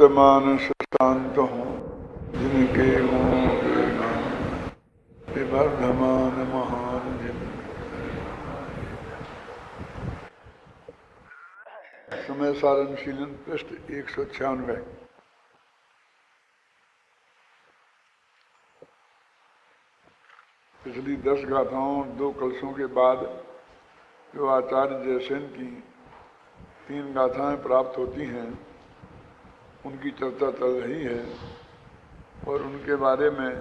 मानस शांत हों, जिनके गुणों के नाम विवर्धमान महान जिन। समय सारनशीलन पृष्ठ 196। पिछली 10 गाथाओं 2 कलशों के बाद जो आचार्य जयसेन की 3 गाथाएं प्राप्त होती हैं उनकी चर्चा चल रही है और उनके बारे में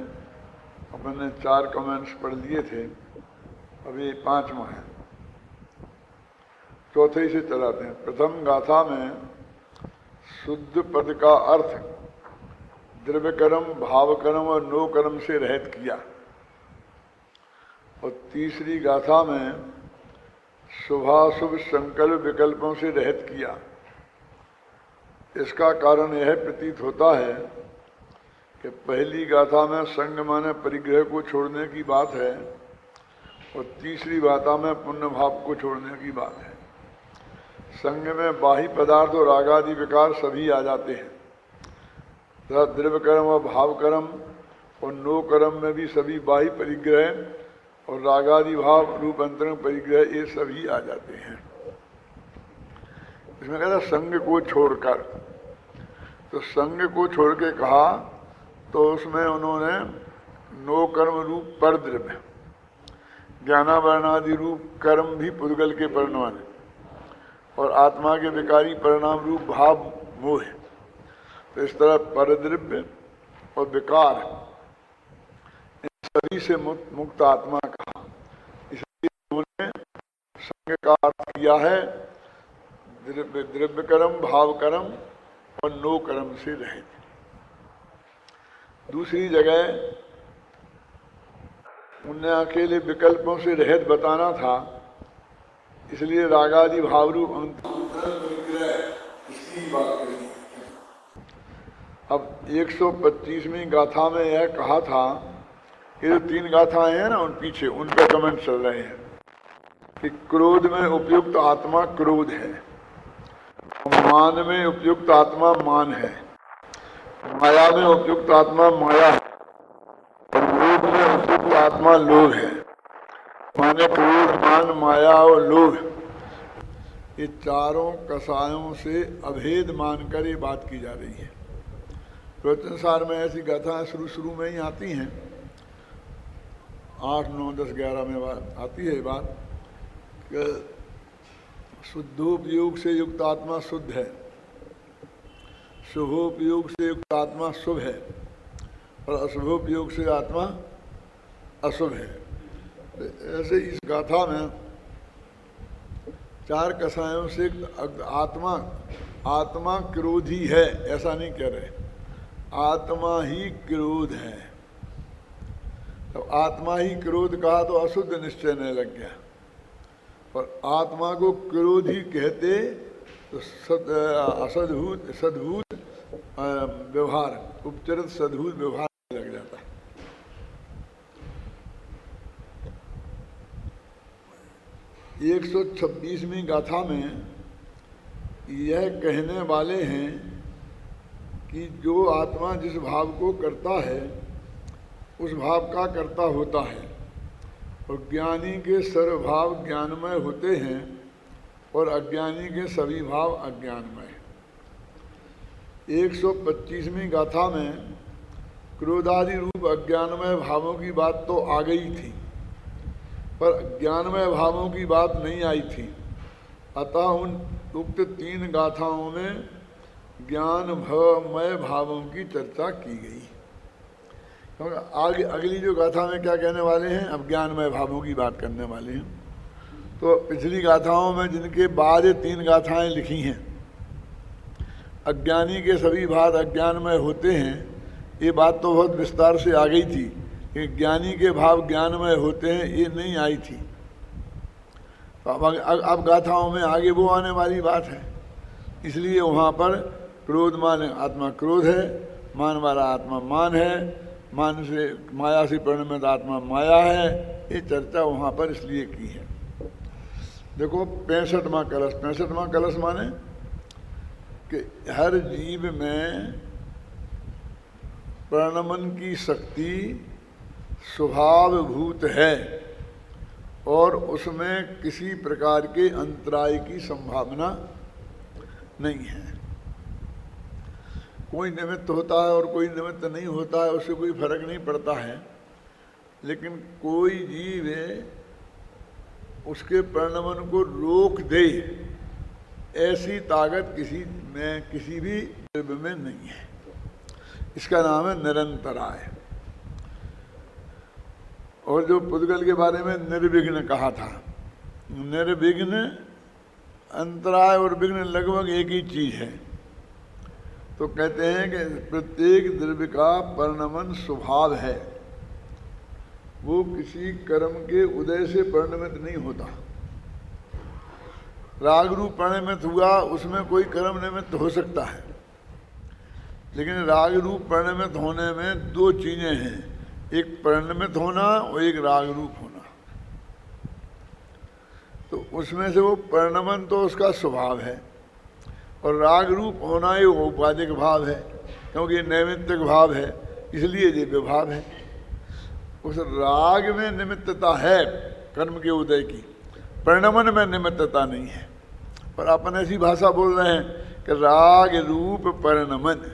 अपने 4 कमेंट्स पढ़ लिए थे। अभी 5वां है, चौथे से चलाते हैं। प्रथम गाथा में शुद्ध पद का अर्थ द्रव्य कर्म, भाव कर्म और नो कर्म से रहित किया और तीसरी गाथा में शुभाशुभ संकल्प विकल्पों से रहित किया। इसका कारण यह प्रतीत होता है कि पहली गाथा में संग माने परिग्रह को छोड़ने की बात है और तीसरी गाथा में पुण्य भाव को छोड़ने की बात है। संग में बाह्य पदार्थ और रागादि विकार सभी आ जाते हैं तथा द्रव्य कर्म और भाव कर्म और नो कर्म में भी सभी बाह्य परिग्रह और रागादि भाव रूप अंतरंग परिग्रह ये सभी आ जाते हैं। इसमें कहता संग को छोड़कर, तो संग को छोड़ के कहा तो उसमें उन्होंने नो कर्म रूप पर द्रव्य, ज्ञानावरणादि रूप कर्म भी पुद्गल के परिणाम और आत्मा के विकारी परिणाम रूप भाव मोह, तो इस तरह परद्रव्य और विकार इन सभी से मुक्त आत्मा कहा। इसलिए उन्होंने संग का अर्थ किया है द्रव्य कर्म, भाव कर्म और नो कर्म से रहित। दूसरी जगह उन्हें अकेले विकल्पों से रहित बताना था, इसलिए रागादि भाव रूप इसकी बात करी। अब 125वीं गाथा में यह कहा था, ये जो 3 गाथाएं हैं ना उन पीछे उन पर कमेंट चल रहे हैं कि क्रोध में उपयुक्त आत्मा क्रोध है, मान में उपयुक्त आत्मा मान है, माया में उपयुक्त आत्मा माया है और लोभ में उपयुक्त आत्मा लोभ है। माने क्रोध, मान, माया और लोभ ये चारों कसायों से अभेद मानकर ये बात की जा रही है। प्रवचनसार में ऐसी गाथाएं शुरू में ही आती हैं, 8, 9, 10, 11 में बात आती है बात कि शुद्धोपयोग से युक्त आत्मा शुद्ध है, शुभोपयोग से युक्त आत्मा शुभ है और अशुभोपयोग से आत्मा अशुभ है। ऐसे इस गाथा में 4 कसायों से आत्मा क्रोधी है ऐसा नहीं कह रहे, आत्मा ही क्रोध है। तो आत्मा ही क्रोध कहा तो अशुद्ध निश्चय नहीं लग गया और आत्मा को क्रोध ही कहते तो असद्भूत सद्भूत व्यवहार, उपचरित सद्भूत व्यवहार लग जाता है। एक 126वीं गाथा में यह कहने वाले हैं कि जो आत्मा जिस भाव को करता है उस भाव का कर्ता होता है और ज्ञानी के सर्वभाव ज्ञानमय होते हैं और अज्ञानी के सभी भाव अज्ञानमय। 125वीं गाथा में क्रोधादि रूप अज्ञानमय भावों की बात तो आ गई थी पर ज्ञानमय भावों की बात नहीं आई थी। अतः उन उक्त 3 गाथाओं में ज्ञान भवमय भावों की चर्चा की गई। आगे अगली जो गाथा में क्या कहने वाले हैं, अब ज्ञानमय भावों की बात करने वाले हैं। तो पिछली गाथाओं में जिनके बाद ये 3 गाथाएं लिखी हैं, अज्ञानी के सभी भाव अज्ञानमय होते हैं, ये बात तो बहुत विस्तार से आ गई थी कि ज्ञानी के भाव ज्ञानमय होते हैं, ये नहीं आई थी। तो अब गाथाओं में आगे वो आने वाली बात है, इसलिए वहाँ पर क्रोध माने आत्मा क्रोध है, मान वाला आत्मा मान है, मान से माया से परिणमित आत्मा माया है, ये चर्चा वहाँ पर इसलिए की है। देखो 65वां कलश, 65वां कलश माने कि हर जीव में प्रणमन की शक्ति स्वभावभूत है और उसमें किसी प्रकार के अंतराय की संभावना नहीं है। कोई निमित्त होता है और कोई निमित्त नहीं होता है, उससे कोई फर्क नहीं पड़ता है, लेकिन कोई जीव उसके प्रणमन को रोक दे ऐसी ताकत किसी भी द्रव्य में नहीं है। इसका नाम है निरंतराय। और जो पुद्गल के बारे में निर्विघ्न कहा था, निर्विघ्न, अंतराय और विघ्न लगभग एक ही चीज है। तो कहते हैं कि प्रत्येक द्रव्य का परिणमन स्वभाव है, वो किसी कर्म के उदय से परिणमित नहीं होता। राग रूप परिणमित हुआ, उसमें कोई कर्म निमित्त हो सकता है, लेकिन राग रूप परिणमित होने में दो चीजें हैं, एक परिणमित होना और एक राग रूप होना। तो उसमें से वो परिणमन तो उसका स्वभाव है और राग रूप होना ये औपाधिक भाव है, क्योंकि नैमित्तिक भाव है, इसलिए ये विभाव है। उस राग में निमित्तता है कर्म के उदय की, परिणमन में निमित्तता नहीं है। पर अपन ऐसी भाषा बोल रहे हैं कि राग रूप परिणमन,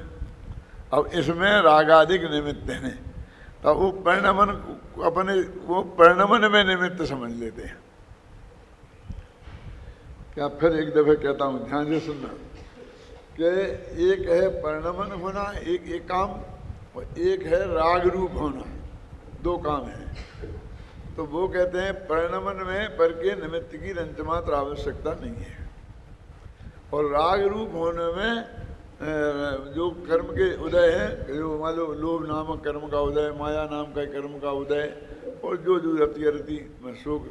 अब इसमें रागाधिक निमित्त हैं, तो वो परिणमन अपने वो परिणमन में निमित्त समझ लेते हैं। क्या फिर एक दफे कहता हूँ, ध्यान से सुनना, कि एक है परिणमन होना, एक काम, और एक है राग रूप होना, दो काम है। तो वो कहते हैं परिणमन में पर के निमित्त की रंचमात्र आवश्यकता नहीं है, और राग रूप होने में जो कर्म के उदय है, जो मान लो लोभ नामक कर्म का उदय, माया नाम का कर्म का उदय, और जो रति शोक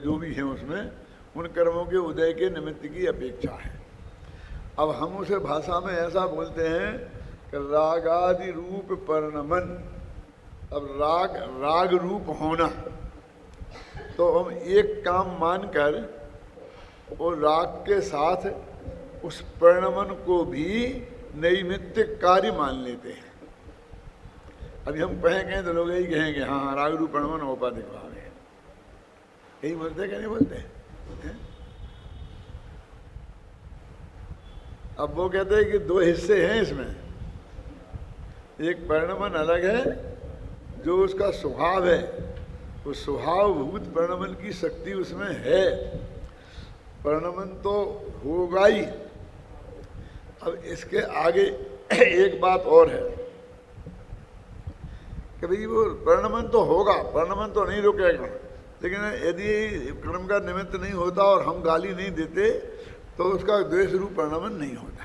जो भी है उसमें, उन कर्मों के उदय के निमित्त की अपेक्षा है। अब हम उसे भाषा में ऐसा बोलते हैं कि रागादि रूप परिणमन। अब राग रूप होना, तो हम एक काम मानकर और राग के साथ उस परिणमन को भी नैमित्तिक कार्य मान लेते हैं। अभी हम कहें तो लोग यही कहेंगे, हाँ राग रूप परिणमन औपाधिक भाव है, यही बोलते हैं कि नहीं बोलते हैं? अब वो कहते हैं कि दो हिस्से हैं इसमें, एक परिणमन अलग है जो उसका स्वभाव है, वो स्वभावभूत परिणमन की शक्ति उसमें है, परिणमन तो होगा ही। अब इसके आगे एक बात और है कि भाई वो परिणमन तो होगा, परिणमन तो नहीं रुकेगा, लेकिन यदि कर्म का निमित्त नहीं होता और हम गाली नहीं देते तो उसका द्वेष रूप परिणमन नहीं होता,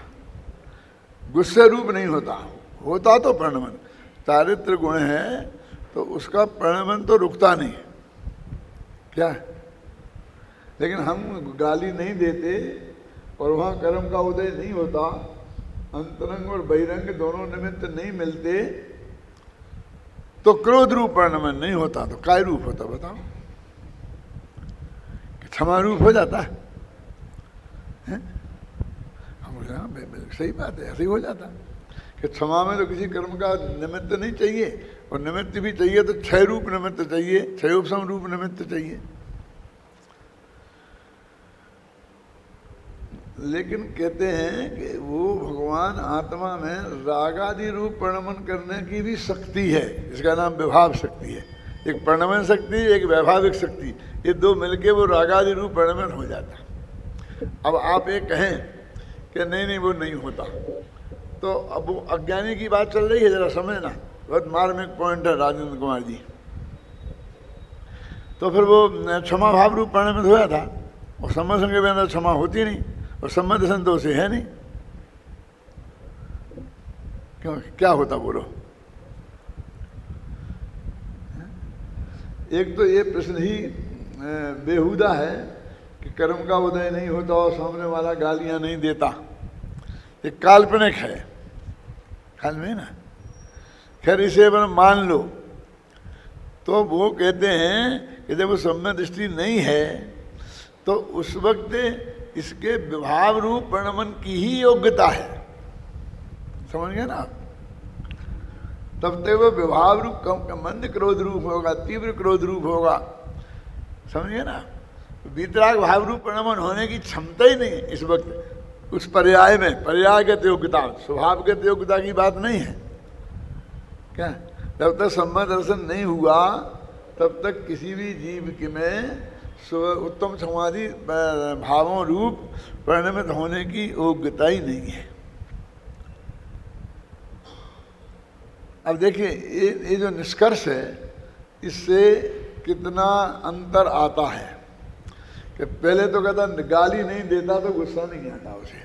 गुस्से रूप नहीं होता। होता तो परिणमन, चारित्र गुण है तो उसका परिणमन तो रुकता नहीं, क्या है? लेकिन हम गाली नहीं देते और वहाँ कर्म का उदय नहीं होता, अंतरंग और बहिरंग दोनों निमित्त नहीं मिलते, तो क्रोध रूप परिणमन नहीं होता, तो काय रूप होता बताओ? क्षमा रूप हो जाता है? हम बोले हाँ सही बात है, ऐसे ही हो जाता कि क्षमा में तो किसी कर्म का निमित्त नहीं चाहिए, और निमित्त भी चाहिए तो क्षय रूप निमित्त चाहिए, क्षयोपशम रूप निमित्त चाहिए। लेकिन कहते हैं कि वो भगवान आत्मा में रागादि रूप परिणमन करने की भी शक्ति है, इसका नाम विभाव शक्ति है। एक परिणमन शक्ति, एक वैभाविक शक्ति, ये दो मिलके वो रागादि रूप परिणमन हो जाता। अब आप एक कहें कि नहीं वो नहीं होता, तो अब वो अज्ञानी की बात चल रही है, जरा समझना, बहुत मार्मिक पॉइंट है राजेंद्र कुमार जी। तो फिर वो क्षमा भाव रूप परिणमित हुआ था, और संबंध संग के अंदर क्षमा होती नहीं, और संबंध संतोष है नहीं, क्यों क्या होता बोलो? एक तो ये प्रश्न ही बेहुदा है कि कर्म का उदय नहीं होता और सामने वाला गालियां नहीं देता, ये काल्पनिक है, ख्याल में ना। खैर इसे अपन मान लो, तो वो कहते हैं कि जब वो सम्यक दृष्टि नहीं है तो उस वक्त इसके विभाव रूप परिणमन की ही योग्यता है। समझ गए ना आप? तब तक वो विभाव रूप कम मंद क्रोध रूप होगा, तीव्र क्रोध रूप होगा, समझिए ना। वीतराग भाव रूप प्रणमन होने की क्षमता ही नहीं है इस वक्त उस पर्याय में। पर्यायगत योग्यता, स्वभावगत योग्यता की बात नहीं है क्या? जब तक सम्मत दर्शन नहीं हुआ तब तक किसी भी जीव के में उत्तम समाधि भावों रूप परिणमित होने की योग्यता ही नहीं है। अब देखिए ये जो निष्कर्ष है इससे कितना अंतर आता है कि पहले तो कहता गाली नहीं देता तो गुस्सा नहीं आता उसे,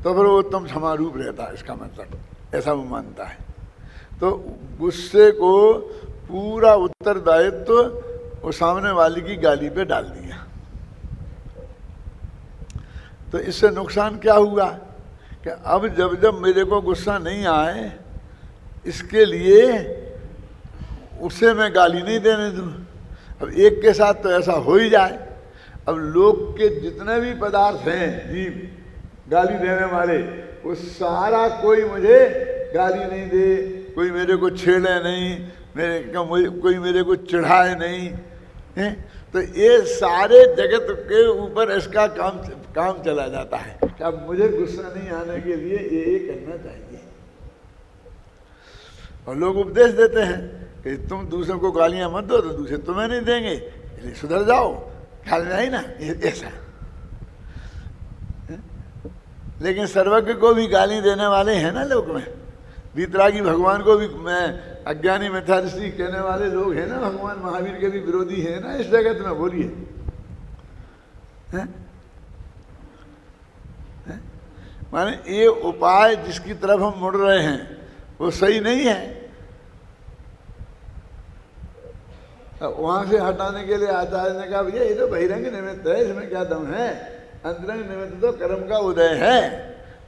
तो फिर वो उत्तम क्षमा रूप रहता है, इसका मतलब ऐसा वो मानता है। तो गुस्से को पूरा उत्तरदायित्व वो सामने वाले की गाली पे डाल दिया। तो इससे नुकसान क्या हुआ कि अब जब जब मेरे को गुस्सा नहीं आए इसके लिए उसे मैं गाली नहीं देने दूँ। अब एक के साथ तो ऐसा हो ही जाए। अब लोग के जितने भी पदार्थ हैं जीव गाली देने वाले, वो सारा कोई मुझे गाली नहीं दे, कोई मेरे को छेड़े नहीं, कोई मेरे को चिढ़ाए नहीं है, तो ये सारे जगत के ऊपर इसका काम चला जाता है कि अब मुझे गुस्सा नहीं आने के लिए ये करना चाहिए। और लोग उपदेश देते हैं कि तुम दूसरों को गालियां मत दो तो दूसरे तुम्हें नहीं देंगे, इसलिए सुधर जाओ, ख्याल में आई ना ऐसा। लेकिन सर्वज्ञ को भी गाली देने वाले हैं ना लोग में, वीतरागी भगवान को भी मैं अज्ञानी मिथ्यादृष्टि कहने वाले लोग हैं ना, भगवान महावीर के भी विरोधी हैं ना इस जगत में। बोलिए माने ये उपाय जिसकी तरफ हम मुड़ रहे हैं वो सही नहीं है। वहां से हटाने के लिए आचार्य ने कहा भैया ये तो बहिरंग निमित्त है, इसमें क्या दम है, अंतरंग निमित्त तो कर्म का उदय है,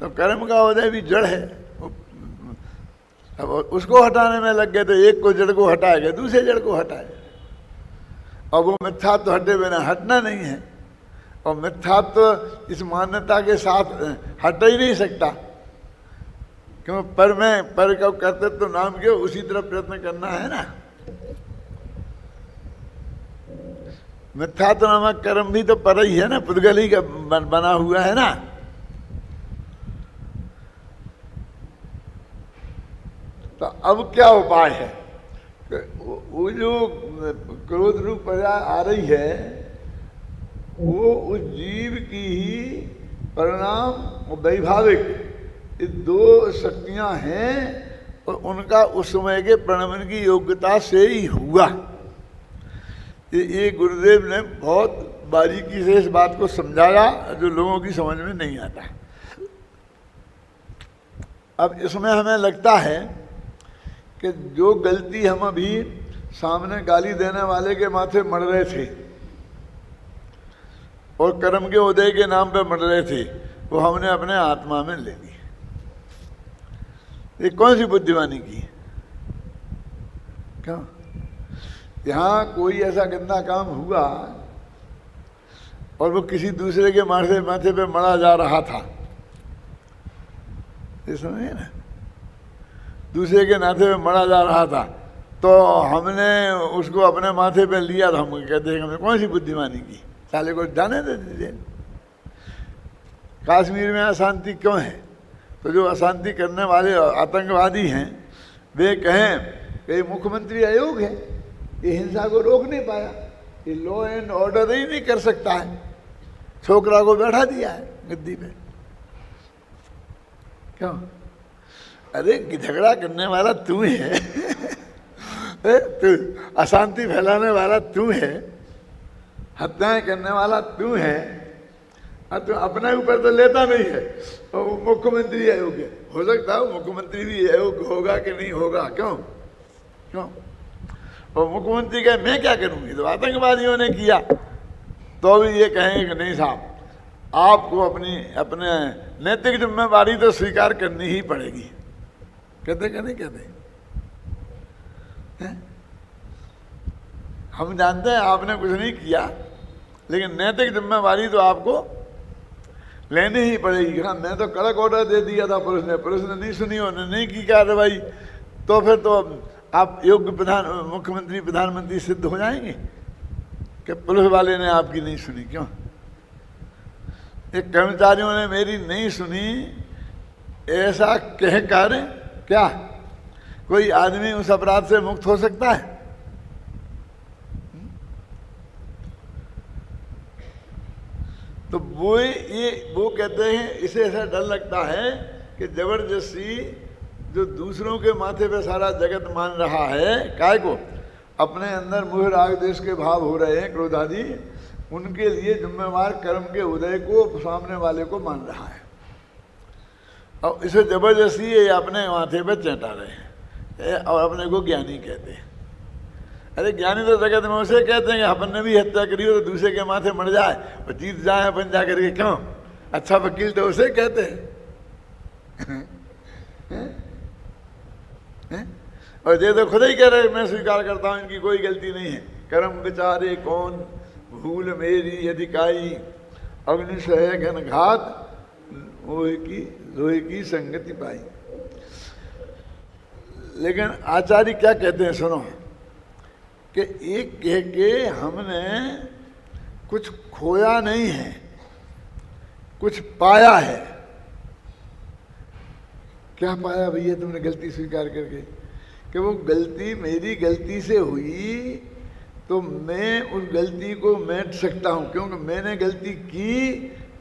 तो कर्म का उदय भी जड़ है। अब उसको हटाने में लग गए तो एक को जड़ को हटाएगा दूसरे जड़ को हटाए। और वो मिथ्यात्व तो हटे बिना हटना नहीं है, और मिथ्यात्व तो इस मान्यता के साथ हट ही नहीं सकता, क्यों पर में पर का कर्तव्य तो नाम के उसी तरफ प्रयत्न करना है ना। मिथ्यात्व नामक कर्म भी तो पर ही है ना, पुद्गल ही का बना हुआ है ना। तो अब क्या उपाय है? वो जो क्रोध रूप पर्याय आ रही है वो उस जीव की ही परिणाम वैभाविक ये दो शक्तियां हैं और उनका उस समय के प्रणमन की योग्यता से ही हुआ। ये गुरुदेव ने बहुत बारीकी से इस बात को समझाया जो लोगों की समझ में नहीं आता। अब इसमें हमें लगता है कि जो गलती हम अभी सामने गाली देने वाले के माथे मर रहे थे और कर्म के उदय के नाम पे मर रहे थे, वो हमने अपने आत्मा में ले ली। ये कौन सी बुद्धिमानी की? क्यों? यहाँ कोई ऐसा गंदा काम हुआ और वो किसी दूसरे के माथे पे मरा जा रहा था, ये समझिए ना, दूसरे के नाथे पे मरा जा रहा था, तो हमने उसको अपने माथे पे लिया तो हम कहते हैं हमने कौन सी बुद्धिमानी की, साले को जाने दे दीजिए। कश्मीर में अशांति क्यों है? तो जो अशांति करने वाले आतंकवादी हैं वे कहें कि मुख्यमंत्री आयोग है, ये हिंसा को रोक नहीं पाया, ये लॉ एंड ऑर्डर ही नहीं कर सकता है, छोकरा को बैठा दिया है गद्दी पे। क्यों? अरे झगड़ा करने वाला तू है तू अशांति फैलाने वाला तू है, हत्याएं करने वाला तू है, और तू अपने ऊपर तो लेता नहीं है। और मुख्यमंत्री अयोग्य हो सकता है, मुख्यमंत्री भी अयोग्य होगा कि नहीं होगा? क्यों? क्यों? और मुख्यमंत्री कहे मैं क्या करूंगी, तो आतंकवादियों ने किया, तो भी ये कहेंगे कि नहीं साहब आपको अपने नैतिक जिम्मेवारी तो स्वीकार करनी ही पड़ेगी। कहते कि नहीं कहते? हम जानते हैं आपने कुछ नहीं किया, लेकिन नैतिक जिम्मेवारी तो आपको लेनी ही पड़ेगी। हाँ, मैं तो कड़क ऑर्डर दे दिया था, पुलिस ने नहीं सुनी, उन्होंने नहीं की कार्रवाई, तो फिर तो आप योग्य मुख्यमंत्री प्रधानमंत्री सिद्ध हो जाएंगे कि पुलिस वाले ने आपकी नहीं सुनी। क्यों? एक कर्मचारियों ने मेरी नहीं सुनी ऐसा कहकर क्या कोई आदमी उस अपराध से मुक्त हो सकता है? तो वो कहते हैं, इसे ऐसा डर लगता है कि जबरदस्ती जो दूसरों के माथे पे सारा जगत मान रहा है, काय को अपने अंदर मोह राग द्वेष के भाव हो रहे हैं, क्रोध आदि, उनके लिए जिम्मेवार कर्म के उदय को सामने वाले को मान रहा है और इसे जबरदस्ती ये अपने माथे पे चेंटा रहे हैं और अपने को ज्ञानी कहते हैं। अरे ज्ञानी तो जगत में उसे कहते हैं कि अपन ने भी हत्या करी हो तो दूसरे के माथे मर जाए और जीत जाए अपन जा करके। क्यों? अच्छा वकील तो उसे कहते हैं। और ये तो खुद ही कह रहे मैं स्वीकार करता हूं इनकी कोई गलती नहीं है। कर्म बेचारे कौन भूल मेरी अधिकाई, अग्नि सह घन घात लोहे की संगति पाई। लेकिन आचार्य क्या कहते हैं सुनो, कि एक कह के हमने कुछ खोया नहीं है, कुछ पाया है। क्या पाया भैया तुमने गलती स्वीकार करके? कि वो गलती मेरी गलती से हुई तो मैं उस गलती को मेट सकता हूं, क्योंकि मैंने गलती की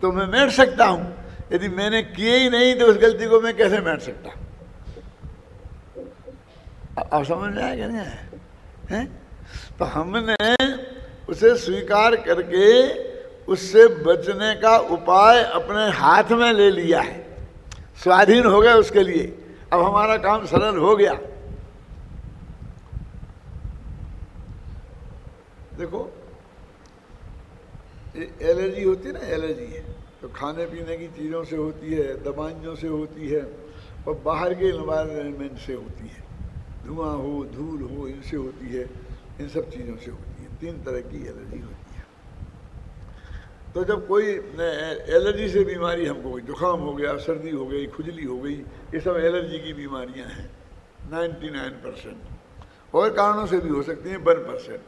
तो मैं मेट सकता हूं। यदि मैंने किए ही नहीं तो उस गलती को मैं कैसे मेट सकता? आप समझ में आएगा नहीं है? तो हमने उसे स्वीकार करके उससे बचने का उपाय अपने हाथ में ले लिया है, स्वाधीन हो गए उसके लिए। अब हमारा काम सरल हो गया। देखो एलर्जी होती है ना, एलर्जी है तो खाने पीने की चीज़ों से होती है, दवाइयों से होती है और बाहर के एनवायरनमेंट से होती है, धुआं हो धूल हो इनसे होती है, इन सब चीज़ों से होती है। 3 तरह की एलर्जी होती है। तो जब कोई एलर्जी से बीमारी, हमको जुकाम हो गया, सर्दी हो गई, खुजली हो गई, ये सब एलर्जी की बीमारियां हैं 99%, और कारणों से भी हो सकती हैं 1%।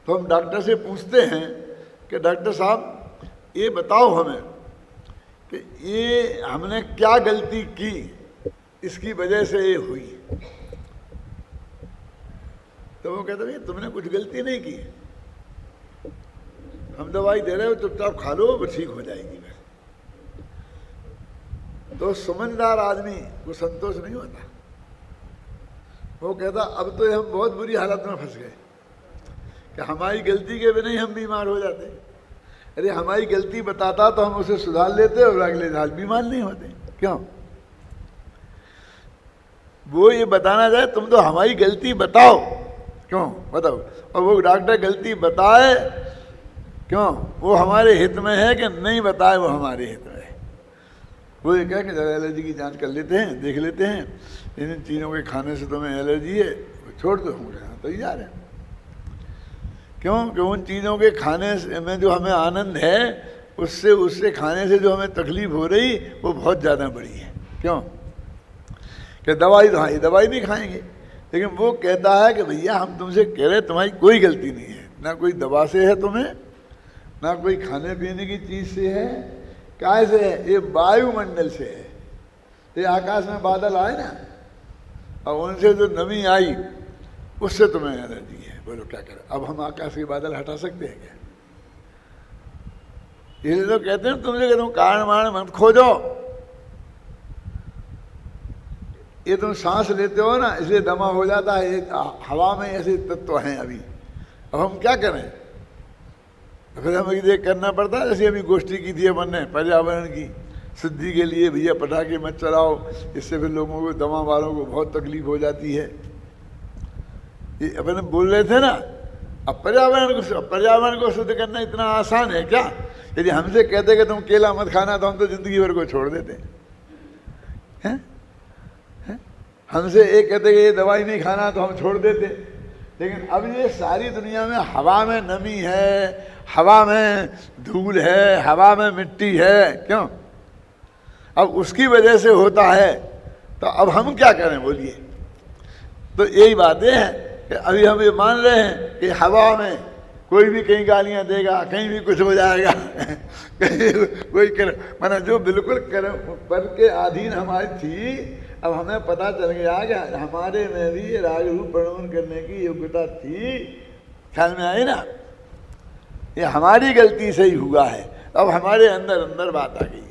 तो हम डॉक्टर से पूछते हैं कि डॉक्टर साहब ये बताओ हमें कि ये हमने क्या गलती की, इसकी वजह से ये हुई। तो वो कहते हैं तुमने कुछ गलती नहीं की, हम दवाई दे रहे हो, चुपचाप खा लो, वो ठीक हो जाएगी। तो समझदार आदमी को संतोष नहीं होता। वो कहता अब तो हम बहुत बुरी हालत में फंस गए कि हमारी गलती के बिना ही हम बीमार हो जाते। अरे हमारी गलती बताता तो हम उसे सुधार लेते और अगले साल बीमार नहीं होते। क्यों? वो ये बताना चाहे तुम तो हमारी गलती बताओ, क्यों बताओ, और वो डॉक्टर गलती बताए, क्यों? वो हमारे हित में है कि नहीं बताए वो हमारे हित में है। वो ये कह कि जरा एलर्जी की जांच कर लेते हैं, देख लेते हैं, इन चीज़ों के खाने से तुम्हें एलर्जी है, छोड़ दो, हम तैयार हैं। क्यों? कि उन चीज़ों के खाने में जो हमें आनंद है उससे खाने से जो हमें तकलीफ हो रही वो बहुत ज़्यादा बड़ी है। क्यों? कि दवाई तो हाँ दवाई नहीं खाएंगे, लेकिन वो कहता है कि भैया हम तुमसे कह रहे तुम्हारी कोई गलती नहीं है, ना कोई दवा से है तुम्हें, ना कोई खाने पीने की चीज़ से है, काय से है? ये वायुमंडल से है। ये आकाश में बादल आए ना और उनसे जो नमी आई उससे तुम्हें एलर्जी है। बोलो क्या करें? अब हम आकाश के बादल हटा सकते हैं क्या? इसलिए तो कहते हैं तुम जो कारण मारण मत खोजो। ये तुम सांस लेते हो ना इसलिए दमा हो जाता है, हवा में ऐसे तत्व हैं अभी। अब हम क्या करें? फिर हमें ये करना पड़ता है, जैसे अभी गोष्ठी की थी अपन ने पर्यावरण की शुद्धि के लिए, भैया पटाखे मत चलाओ, इससे फिर लोगों को, दमा वालों को बहुत तकलीफ हो जाती है। ये अपन बोल रहे थे ना। अब पर्यावरण को शुद्ध करना इतना आसान है क्या? यदि हमसे कहते कि तुम केला मत खाना तो हम तो जिंदगी भर को छोड़ देते हैं। हमसे एक कहते कि ये दवाई नहीं खाना तो हम छोड़ देते। लेकिन अब ये सारी दुनिया में हवा में नमी है, हवा में धूल है, हवा में मिट्टी है, क्यों? अब उसकी वजह से होता है, तो अब हम क्या करें बोलिए? तो यही बात है कि अभी हम ये मान रहे हैं कि हवा में कोई भी कहीं गालियां देगा, कहीं भी कुछ हो जाएगा कहीं कोई कर, माना जो बिल्कुल पर के अधीन हमारी थी, अब हमें पता चल गया कि हमारे में भी राग रूप प्रणवन करने की योग्यता थी। ख्याल में आई ना? ये हमारी गलती से ही हुआ है। अब हमारे अंदर अंदर बात आ गई।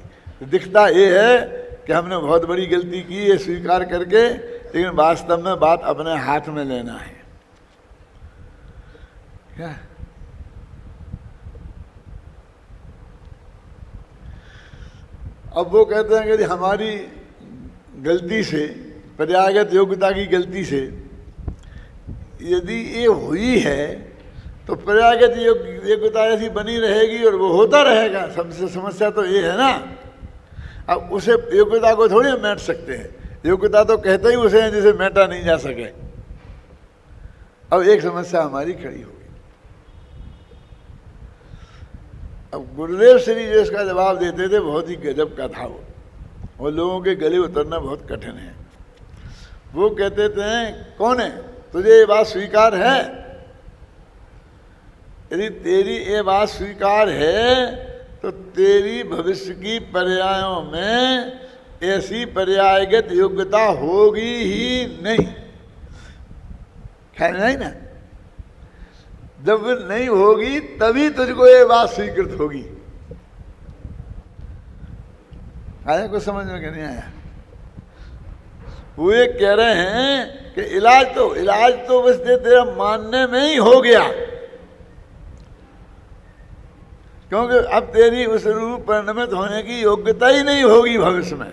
तो दिखता ये है कि हमने बहुत बड़ी गलती की है स्वीकार करके, लेकिन वास्तव में बात अपने हाथ में लेना है। क्या? अब वो कहते हैं कि हमारी गलती से, पर्यायगत योग्यता की गलती से यदि ये हुई है तो पर्यायगत योग्यता ऐसी बनी रहेगी और वो होता रहेगा। सबसे समस्या तो ये है ना। अब उसे योग्यता को थोड़ी मेट सकते हैं, योग्यता तो कहते ही उसे हैं जिसे मेटा नहीं जा सके। अब एक समस्या हमारी खड़ी हो गई। अब गुरुदेव श्री जो इसका जवाब देते थे बहुत ही गजब का था। वो लोगों के गले उतरना बहुत कठिन है। वो कहते थे, कौन है, तुझे ये बात स्वीकार है? यदि तेरी ये बात स्वीकार है तो तेरी भविष्य की पर्यायों में ऐसी पर्यायगत योग्यता होगी ही नहीं। ख्याल नहीं ना? जब नहीं होगी तभी तुझको ये बात स्वीकृत होगी। आया कुछ समझ में नहीं आया? वो ये कह रहे हैं कि इलाज तो बस तेरा मानने में ही हो गया, क्योंकि अब तेरी उस रूप परिणमित होने की योग्यता ही नहीं होगी भविष्य में।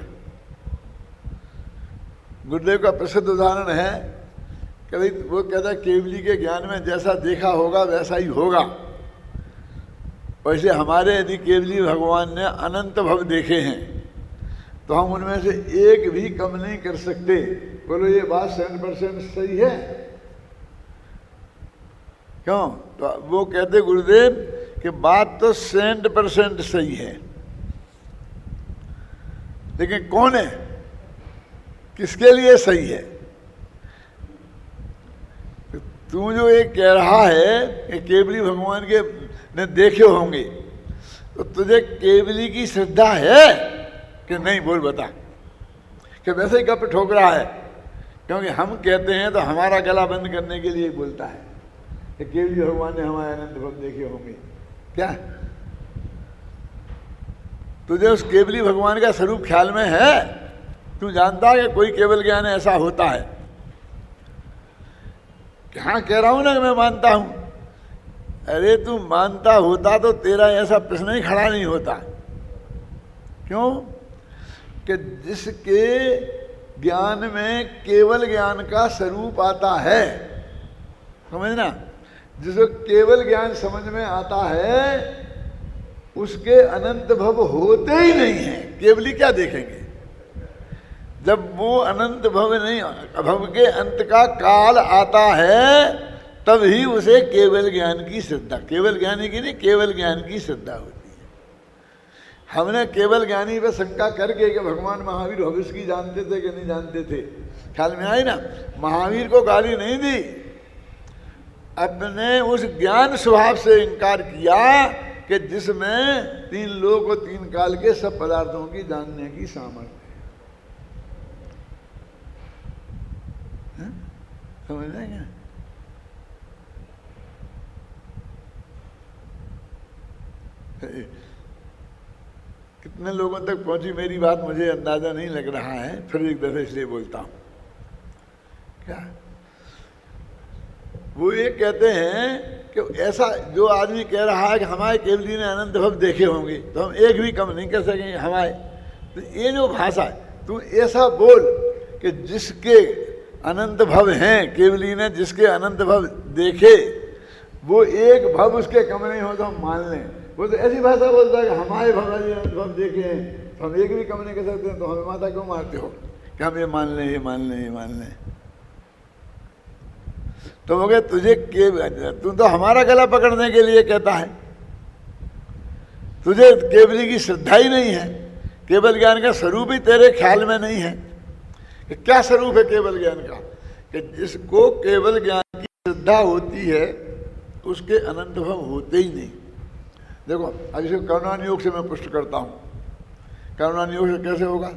गुरुदेव का प्रसिद्ध उदाहरण है कि भाई वो कहता है केवली के ज्ञान में जैसा देखा होगा वैसा ही होगा। वैसे हमारे यदि केवली भगवान ने अनंत भव देखे हैं तो हम उनमें से एक भी कम नहीं कर सकते। बोलो ये बात 100% सही है? क्यों? तो वो कहते गुरुदेव कि बात तो 100% सही है, लेकिन कौन है, किसके लिए सही है? तू जो ये कह रहा है कि केवली भगवान के ने देखे होंगे, तो तुझे केवली की श्रद्धा है कि नहीं? बोल बता। कि वैसे ही गप ठोक रहा है, क्योंकि हम कहते हैं तो हमारा गला बंद करने के लिए बोलता है कि केवली भगवान ने हमारे अनंत भव देखे होंगे। क्या तुझे उस केवली भगवान का स्वरूप ख्याल में है? तू जानता है कि कोई केवल ज्ञान ऐसा होता है? हाँ कह रहा हूं ना कि मैं मानता हूं। अरे तू मानता होता तो तेरा ऐसा प्रश्न ही खड़ा नहीं होता। क्यों? कि जिसके ज्ञान में केवल ज्ञान का स्वरूप आता है, समझना, जिसको केवल ज्ञान समझ में आता है उसके अनंत भव होते ही नहीं है। केवली क्या देखेंगे? जब वो अनंत भव नहीं, भव के अंत का काल आता है तब ही उसे केवल ज्ञान की श्रद्धा, केवल ज्ञानी की नहीं, केवल ज्ञान की श्रद्धा होती है। हमने केवल ज्ञानी पे शंका करके कि भगवान महावीर भविष्य की जानते थे कि नहीं जानते थे, ख्याल में आई ना? महावीर को गाली नहीं दी, अपने उस ज्ञान स्वभाव से इनकार किया कि जिसमें 3 लोक और 3 काल के सब पदार्थों की जानने की सामर्थ्य है। समझ रहे हैं? कितने लोगों तक पहुंची मेरी बात मुझे अंदाजा नहीं लग रहा है, फिर एक दफे इसलिए बोलता हूं। क्या वो ये कहते हैं कि ऐसा जो आदमी कह रहा है कि हमारे केवली ने अनंत भव देखे होंगे तो हम एक भी कम नहीं कर सकेंगे हमारे, तो ये जो भाषा है, तू ऐसा बोल कि जिसके अनंत भव हैं, केवली ने जिसके अनंत भव देखे वो एक भव उसके कम नहीं हो तो हम मान लें। वो तो ऐसी भाषा बोलता है कि हमारे भगवान अनंत भव देखे हैं तो हम एक भी कम नहीं कर सकते, तो हमें माता क्यों मारते हो कि हम ये मान लें, ये मान लें, ये मान लें। तो हो गया तुझे तू तो हमारा गला पकड़ने के लिए कहता है तुझे केवली की श्रद्धा ही नहीं है, केवल ज्ञान का स्वरूप ही तेरे ख्याल में नहीं है। कि क्या स्वरूप है केवल ज्ञान का? कि जिसको केवल ज्ञान की श्रद्धा होती है उसके अनंत भाव होते ही नहीं। देखो अब इसे करुणान योग से मैं पुष्ट करता हूं। करुणान योग से कैसे होगा?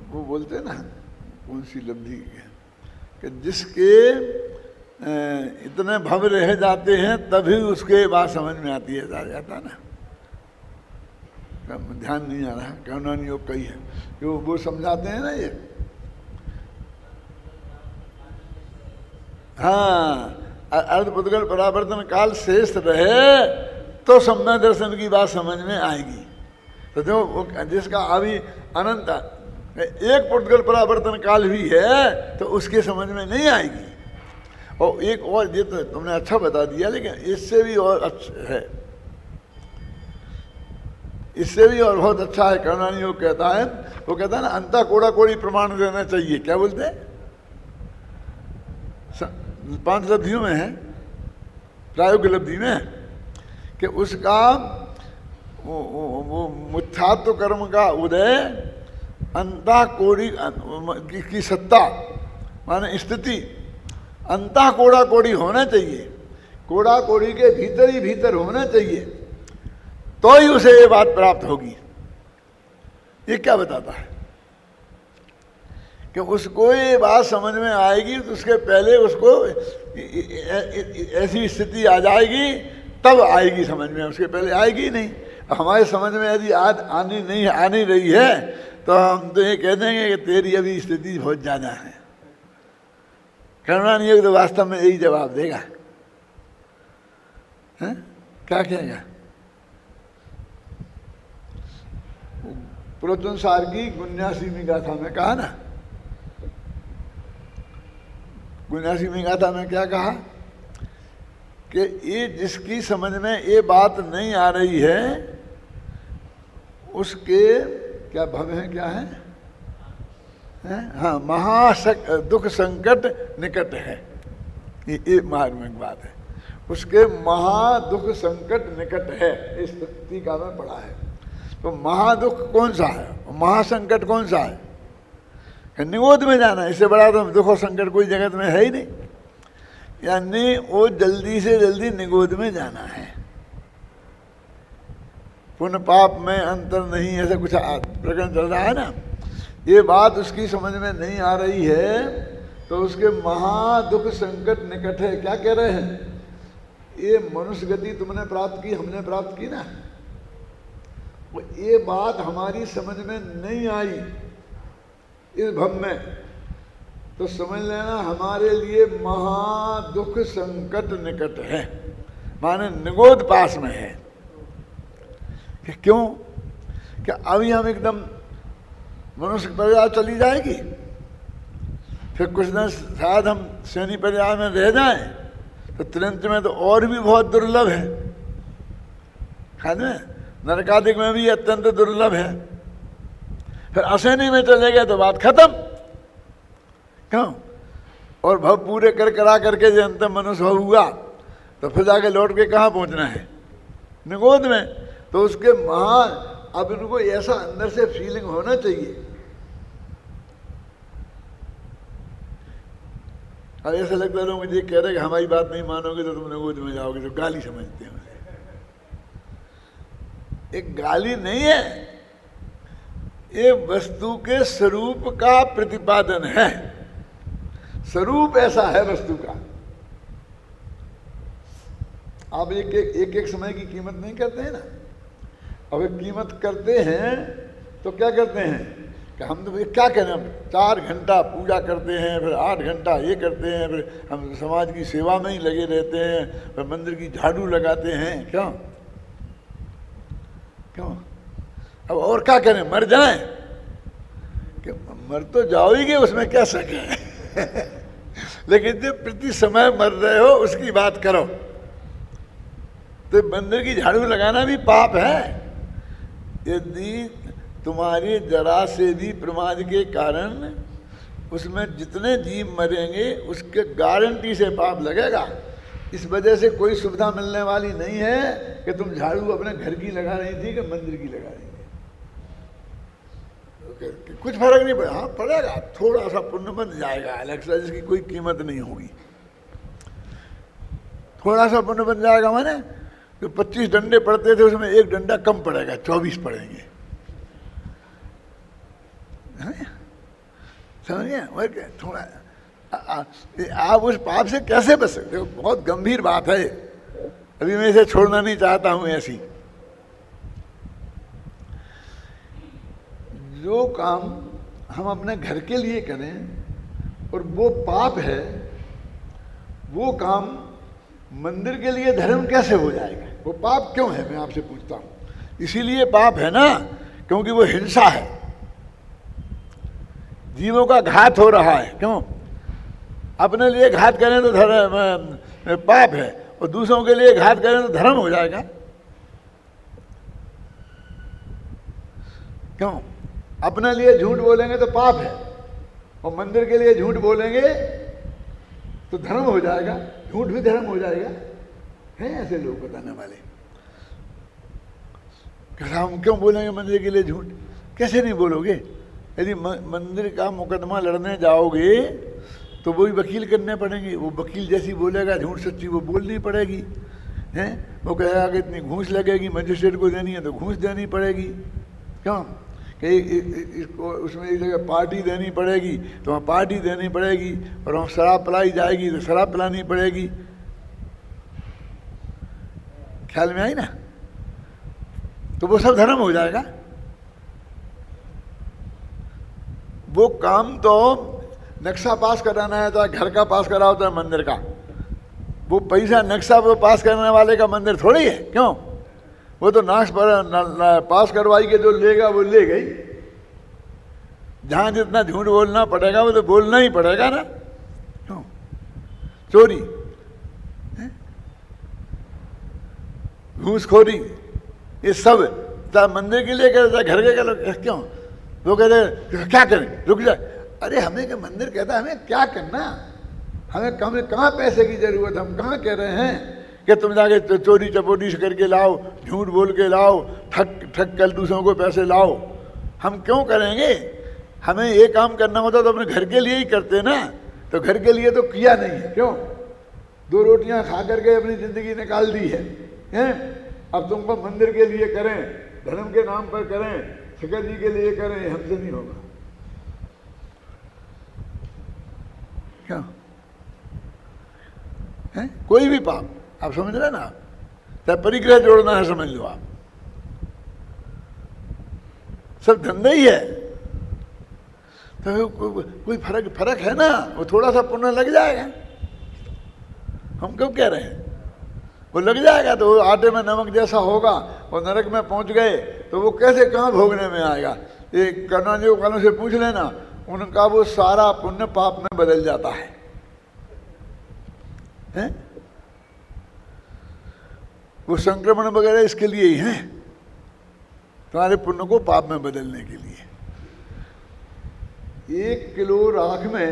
वो बोलते हैं ना, कौन सी लब्धि कि जिसके इतने भव रह जाते हैं तभी उसके बात समझ में आती है, जाता ना, ध्यान नहीं आ रहा। करुणान योग कही है कि वो समझाते हैं ना ये। हाँ, अर्धपुद्गल परावर्तन काल शेष रहे तो सम्यक दर्शन की बात समझ में आएगी। तो जो जिसका अभी अनंत एक पुद्गल परावर्तन काल भी है तो उसके समझ में नहीं आएगी। और एक और, ये तो तुमने अच्छा बता दिया, लेकिन इससे भी और अच्छा है, इससे भी और बहुत अच्छा है। करुणान योग कहता है, वो कहता है ना, अंता कोड़ा कोड़ी प्रमाण देना चाहिए। क्या बोलते हैं? 5 लब्धियों में है, प्रायोगिक लब्धि में, कि उसका वो मुथ्यात्व कर्म का उदय अंता कोड़ी की सत्ता माने स्थिति अंता कोड़ा कोड़ी होना चाहिए, कोड़ा कोड़ी के भीतर ही भीतर होना चाहिए, तो ही उसे ये बात प्राप्त होगी। ये क्या बताता है? कि उसको ये बात समझ में आएगी तो उसके पहले उसको ऐसी स्थिति आ जाएगी, तब आएगी समझ में, उसके पहले आएगी नहीं। हमारे समझ में यदि आनी रही है तो हम तो ये कह देंगे कि तेरी अभी स्थिति बहुत ज़्यादा है। करुणान योग तो वास्तव में यही जवाब देगा। है? क्या कहेगा? पुरोचन सार की 79वीं गाथा में कहा ना, 79वीं गाथा में क्या कहा? कि ये जिसकी समझ में ये बात नहीं आ रही है उसके क्या भव है, क्या है? हाँ, दुख संकट निकट है। ये मार्मिक बात है। उसके दुख संकट निकट है, इस टीका में पढ़ा है। तो महादुख कौन सा है, महासंकट कौन सा है? निगोद में जाना, इससे बड़ा तो दुख और संकट कोई जगत में है ही नहीं। यानी वो जल्दी से जल्दी निगोद में जाना है। पुण्य पाप में अंतर नहीं, ऐसा कुछ प्रकरण चल रहा है ना। ये बात उसकी समझ में नहीं आ रही है तो उसके महादुख संकट निकट है। क्या कह रहे हैं? ये मनुष्य गति तुमने प्राप्त की, हमने प्राप्त की ना, वो ये बात हमारी समझ में नहीं आई इस भव में, तो समझ लेना हमारे लिए महादुख संकट निकट है, माने निगोद पास में है। कि क्यों? क्या अभी हम एकदम मनुष्य परिवार चली जाएगी, फिर कुछ दिन शायद हम सैनी परिवार में रह जाएं, तो तुरंत में तो और भी बहुत दुर्लभ है। खाने नरकादिक में भी अत्यंत दुर्लभ है। फिर असैनी में चले गए तो बात खत्म। क्यों? और भव पूरे करा करके जो अंत मनुष्य भव हुआ तो फिर जाके लौट के कहाँ पहुँचना है? निगोद में। तो उसके अब इनको ऐसा अंदर से फीलिंग होना चाहिए। अब ऐसा लगता है लोग मुझे कह रहे कि हमारी बात नहीं मानोगे तो तुम निगोद में जाओगे, तो गाली समझते हैं। एक गाली नहीं है, ये वस्तु के स्वरूप का प्रतिपादन है। स्वरूप ऐसा है वस्तु का। आप एक समय की कीमत नहीं करते हैं ना। अब कीमत करते हैं तो क्या करते हैं कि हम तो क्या करें, 4 घंटा पूजा करते हैं, फिर 8 घंटा ये करते हैं, फिर हम समाज की सेवा में ही लगे रहते हैं, फिर मंदिर की झाड़ू लगाते हैं। क्यों? अब और क्या करें? मर जाएं? कि मर तो जाओगे, उसमें क्या शक है। लेकिन जब प्रति समय मर रहे हो उसकी बात करो, तो मंदिर की झाड़ू लगाना भी पाप है। यदि तुम्हारी जरा से भी प्रमाद के कारण उसमें जितने जीव मरेंगे उसके गारंटी से पाप लगेगा। इस वजह से कोई सुविधा मिलने वाली नहीं है कि तुम झाड़ू अपने घर की लगा रही थी कि मंदिर की लगा रही थी। कुछ फर्क नहीं पड़ा। हाँ पड़ेगा, थोड़ा सा पुण्य बन जाएगा अलग से, जिसकी कोई कीमत नहीं होगी। थोड़ा सा पुण्य बन जाएगा माने तो 25 डंडे पड़ते थे उसमें एक डंडा कम पड़ेगा, 24 पड़ेंगे। समझ गए? और क्या थोड़ा आप उस पाप से कैसे बच सकते हो? बहुत गंभीर बात है। अभी मैं इसे छोड़ना नहीं चाहता हूं। ऐसी जो काम हम अपने घर के लिए करें और वो पाप है, वो काम मंदिर के लिए धर्म कैसे हो जाएगा? वो पाप क्यों है, मैं आपसे पूछता हूं। इसीलिए पाप है ना क्योंकि वो हिंसा है, जीवों का घात हो रहा है। क्यों? अपने लिए घात करें तो धर्म पाप है, और दूसरों के लिए घात करें तो धर्म हो जाएगा। क्यों? अपने लिए झूठ बोलेंगे तो पाप है, और मंदिर के लिए झूठ बोलेंगे तो धर्म हो जाएगा। झूठ भी धर्म हो जाएगा। हैं ऐसे लोग बताने वाले। हम क्यों बोलेंगे मंदिर के लिए झूठ? कैसे नहीं बोलोगे? यदि मंदिर का मुकदमा लड़ने जाओगे तो वही वकील करने पड़ेंगे। वो वकील जैसी बोलेगा झूठ सच्ची वो बोलनी पड़ेगी। हैं? वो कहेगा कि इतनी घूस लगेगी, मजिस्ट्रेट को देनी है तो घूस देनी पड़ेगी। क्यों? कि इसको उसमें एक जगह पार्टी देनी पड़ेगी तो वहाँ पार्टी देनी पड़ेगी, और वहाँ शराब पिलाई जाएगी तो शराब पिलानी पड़ेगी। ख्याल में आई ना? तो वो सब धर्म हो जाएगा। वो काम तो नक्शा पास कराना है तो घर का पास करा होता है मंदिर का। वो पैसा नक्शा वो पास करने वाले का मंदिर थोड़ी है। क्यों? वो तो पास करवाई के जो लेगा वो ले गई। जहां जितना झूठ बोलना पड़ेगा वो तो बोलना ही पड़ेगा ना। क्यों? चोरी, घूसखोरी, ये सब मंदिर के लिए कहते, घर के लोग क्यों? वो कहते क्या करें, रुक जाए। अरे हमें क्या मंदिर कहता है हमें क्या करना? हमें कहाँ पैसे की जरूरत? हम कहाँ कह रहे हैं कि तुम जाके चोरी चपोरी से करके लाओ, झूठ बोल के लाओ, ठग कर दूसरों को पैसे लाओ। हम क्यों करेंगे? हमें ये काम करना होता तो अपने घर के लिए ही करते ना। तो घर के लिए तो किया नहीं है। क्यों? 2 रोटियां खा करके अपनी जिंदगी निकाल दी है, हैं? अब तुमको मंदिर के लिए करें, धर्म के नाम पर करें, शिखर जी के लिए करें, हमसे नहीं होगा। क्या है? कोई भी पाप आप समझ रहे ना? चाहे परिग्रह जोड़ना है समझ लो आप, सब धंधा ही है। तो कोई फर्क है ना? वो थोड़ा सा पुण्य लग जाएगा। हम क्यों कह रहे हैं? वो लग जाएगा तो आटे में नमक जैसा होगा। और नरक में पहुंच गए तो वो कैसे कहाँ भोगने में आएगा? ये कर्णाजी वालों से पूछ लेना, उनका वो सारा पुण्य पाप में बदल जाता है। हैं? वो संक्रमण वगैरह इसके लिए ही हैं, तुम्हारे पुण्य को पाप में बदलने के लिए। 1 किलो राख में